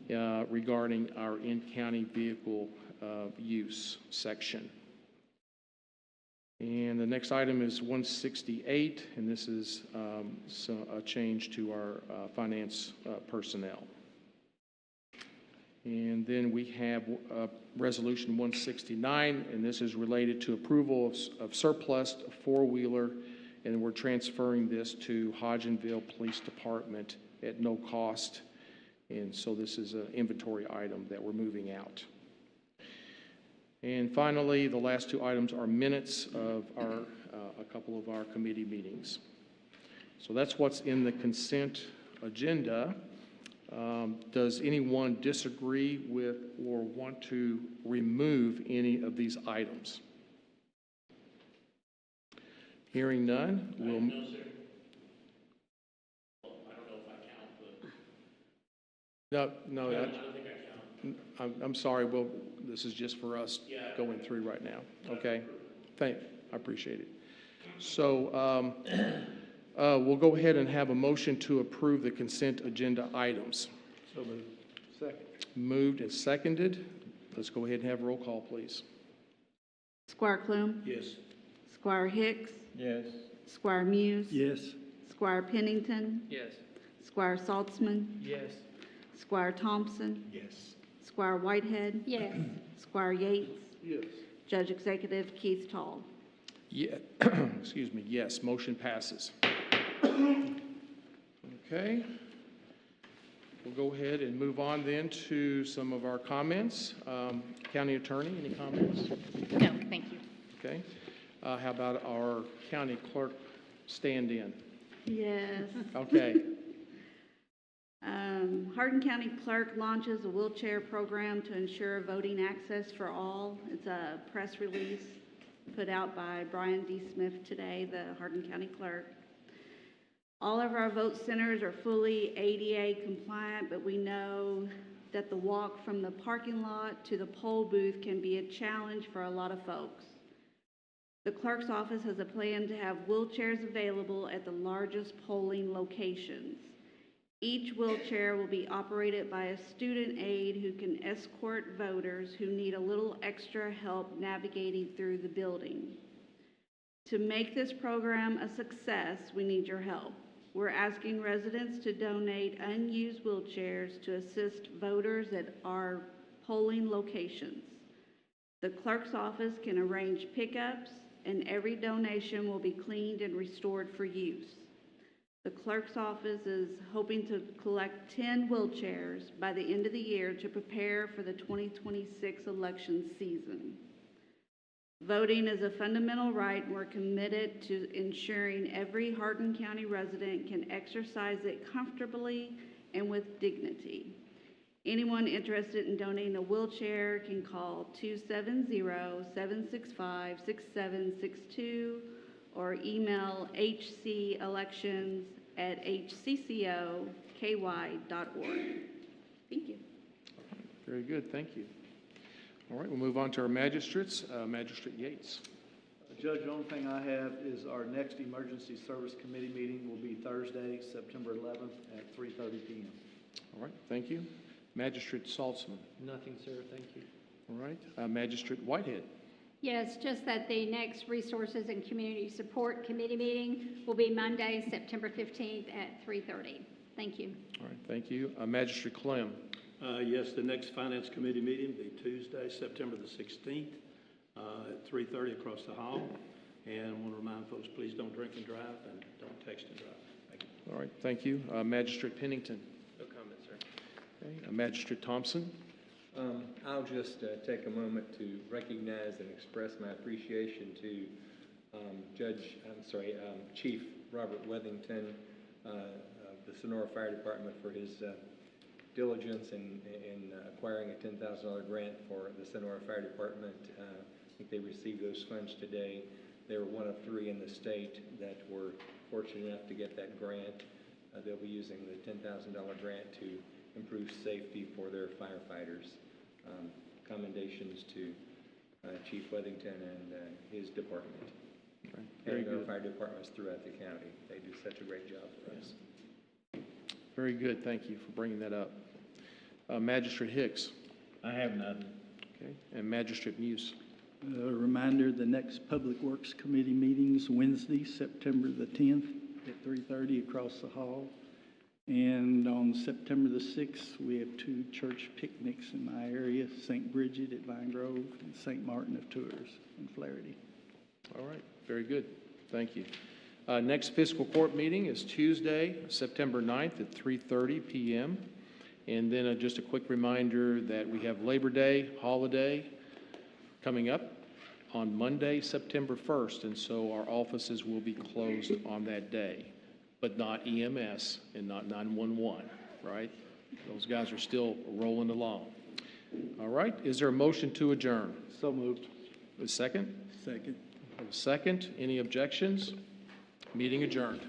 Speaker 1: regarding our in-county vehicle use section. And the next item is 168, and this is a change to our finance personnel. And then we have Resolution 169, and this is related to approval of surplus four-wheeler, and we're transferring this to Hodgenville Police Department at no cost. And so this is an inventory item that we're moving out. And finally, the last two items are minutes of a couple of our committee meetings. So that's what's in the consent agenda. Does anyone disagree with or want to remove any of these items? Hearing none, we'll...
Speaker 7: No, sir. Well, I don't know if I count, but...
Speaker 1: No,
Speaker 7: I don't think I count.
Speaker 1: I'm sorry. Well, this is just for us going through right now. Okay. I appreciate it. So we'll go ahead and have a motion to approve the consent agenda items.
Speaker 5: So moved. Second.
Speaker 1: Moved and seconded. Let's go ahead and have a roll call, please.
Speaker 2: Squire Clume?
Speaker 4: Yes.
Speaker 2: Squire Hicks?
Speaker 5: Yes.
Speaker 2: Squire Muse?
Speaker 22: Yes.
Speaker 2: Squire Pennington?
Speaker 6: Yes.
Speaker 2: Squire Saltzman?
Speaker 6: Yes.
Speaker 2: Squire Thompson?
Speaker 5: Yes.
Speaker 2: Squire Whitehead?
Speaker 10: Yes.
Speaker 2: Squire Yates?
Speaker 5: Yes.
Speaker 2: Judge Executive Keith Tall.
Speaker 1: Yeah. Excuse me. Yes. Motion passes. Okay. We'll go ahead and move on then to some of our comments. County Attorney, any comments?
Speaker 21: No, thank you.
Speaker 1: Okay. How about our county clerk stand-in?
Speaker 2: Yes.
Speaker 1: Okay.
Speaker 2: Hardin County Clerk launches a wheelchair program to ensure voting access for all. It's a press release put out by Brian D. Smith today, the Hardin County Clerk. All of our vote centers are fully ADA compliant, but we know that the walk from the parking lot to the poll booth can be a challenge for a lot of folks. The clerk's office has a plan to have wheelchairs available at the largest polling locations. Each wheelchair will be operated by a student aide who can escort voters who need a little extra help navigating through the building. To make this program a success, we need your help. We're asking residents to donate unused wheelchairs to assist voters at our polling locations. The clerk's office can arrange pickups, and every donation will be cleaned and restored for use. The clerk's office is hoping to collect 10 wheelchairs by the end of the year to prepare for the 2026 election season. Voting is a fundamental right, and we're committed to ensuring every Hardin County resident can exercise it comfortably and with dignity. Anyone interested in donating a wheelchair can call 270-765-6762 or email hcelections@hccoky.org. Thank you.
Speaker 1: Very good. Thank you. All right, we'll move on to our magistrates. Magistrate Yates.
Speaker 19: Judge, the only thing I have is our next Emergency Service Committee meeting will be Thursday, September 11th at 3:30 p.m.
Speaker 1: All right, thank you. Magistrate Saltzman.
Speaker 17: Nothing, sir. Thank you.
Speaker 1: All right. Magistrate Whitehead.
Speaker 10: Yes, just that the next Resources and Community Support Committee meeting will be Monday, September 15th at 3:30. Thank you.
Speaker 1: All right, thank you. Magistrate Clem.
Speaker 4: Yes, the next Finance Committee meeting will be Tuesday, September the 16th at 3:30 across the hall. And I want to remind folks, please don't drink and drive and don't text and drive. Thank you.
Speaker 1: All right, thank you. Magistrate Pennington.
Speaker 11: No comment, sir.
Speaker 1: Okay. Magistrate Thompson.
Speaker 8: I'll just take a moment to recognize and express my appreciation to Chief Robert Wethington of the Sonora Fire Department for his diligence in acquiring a $10,000 grant for the Sonora Fire Department. I think they received those funds today. They were one of 3 in the state that were fortunate enough to get that grant. They'll be using the $10,000 grant to improve safety for their firefighters. Commendations to Chief Wethington and his department.
Speaker 1: Okay. Very
Speaker 8: and
Speaker 1: good.
Speaker 8: our fire departments throughout the county. They do such a great job for us.
Speaker 1: Very good. Thank you for bringing that up. Magistrate Hicks.
Speaker 5: I have none.
Speaker 1: Okay. And Magistrate Muse.
Speaker 22: A reminder, the next Public Works Committee meeting's Wednesday, September the 10th at 3:30 across the hall. And on September the 6th, we have 2 church picnics in my area, St. Bridget at Vine Grove and St. Martin of Tours in Flaherty.
Speaker 1: All right, very good. Thank you. Next fiscal court meeting is Tuesday, September 9th at 3:30 p.m. And then just a quick reminder that we have Labor Day holiday coming up on Monday, September 1st, and so our offices will be closed on that day, but not EMS and not 911, right? Those guys are still rolling along. All right, is there a motion to adjourn?
Speaker 22: So moved.
Speaker 1: A second?
Speaker 22: Second.
Speaker 1: A second. Any objections? Meeting adjourned.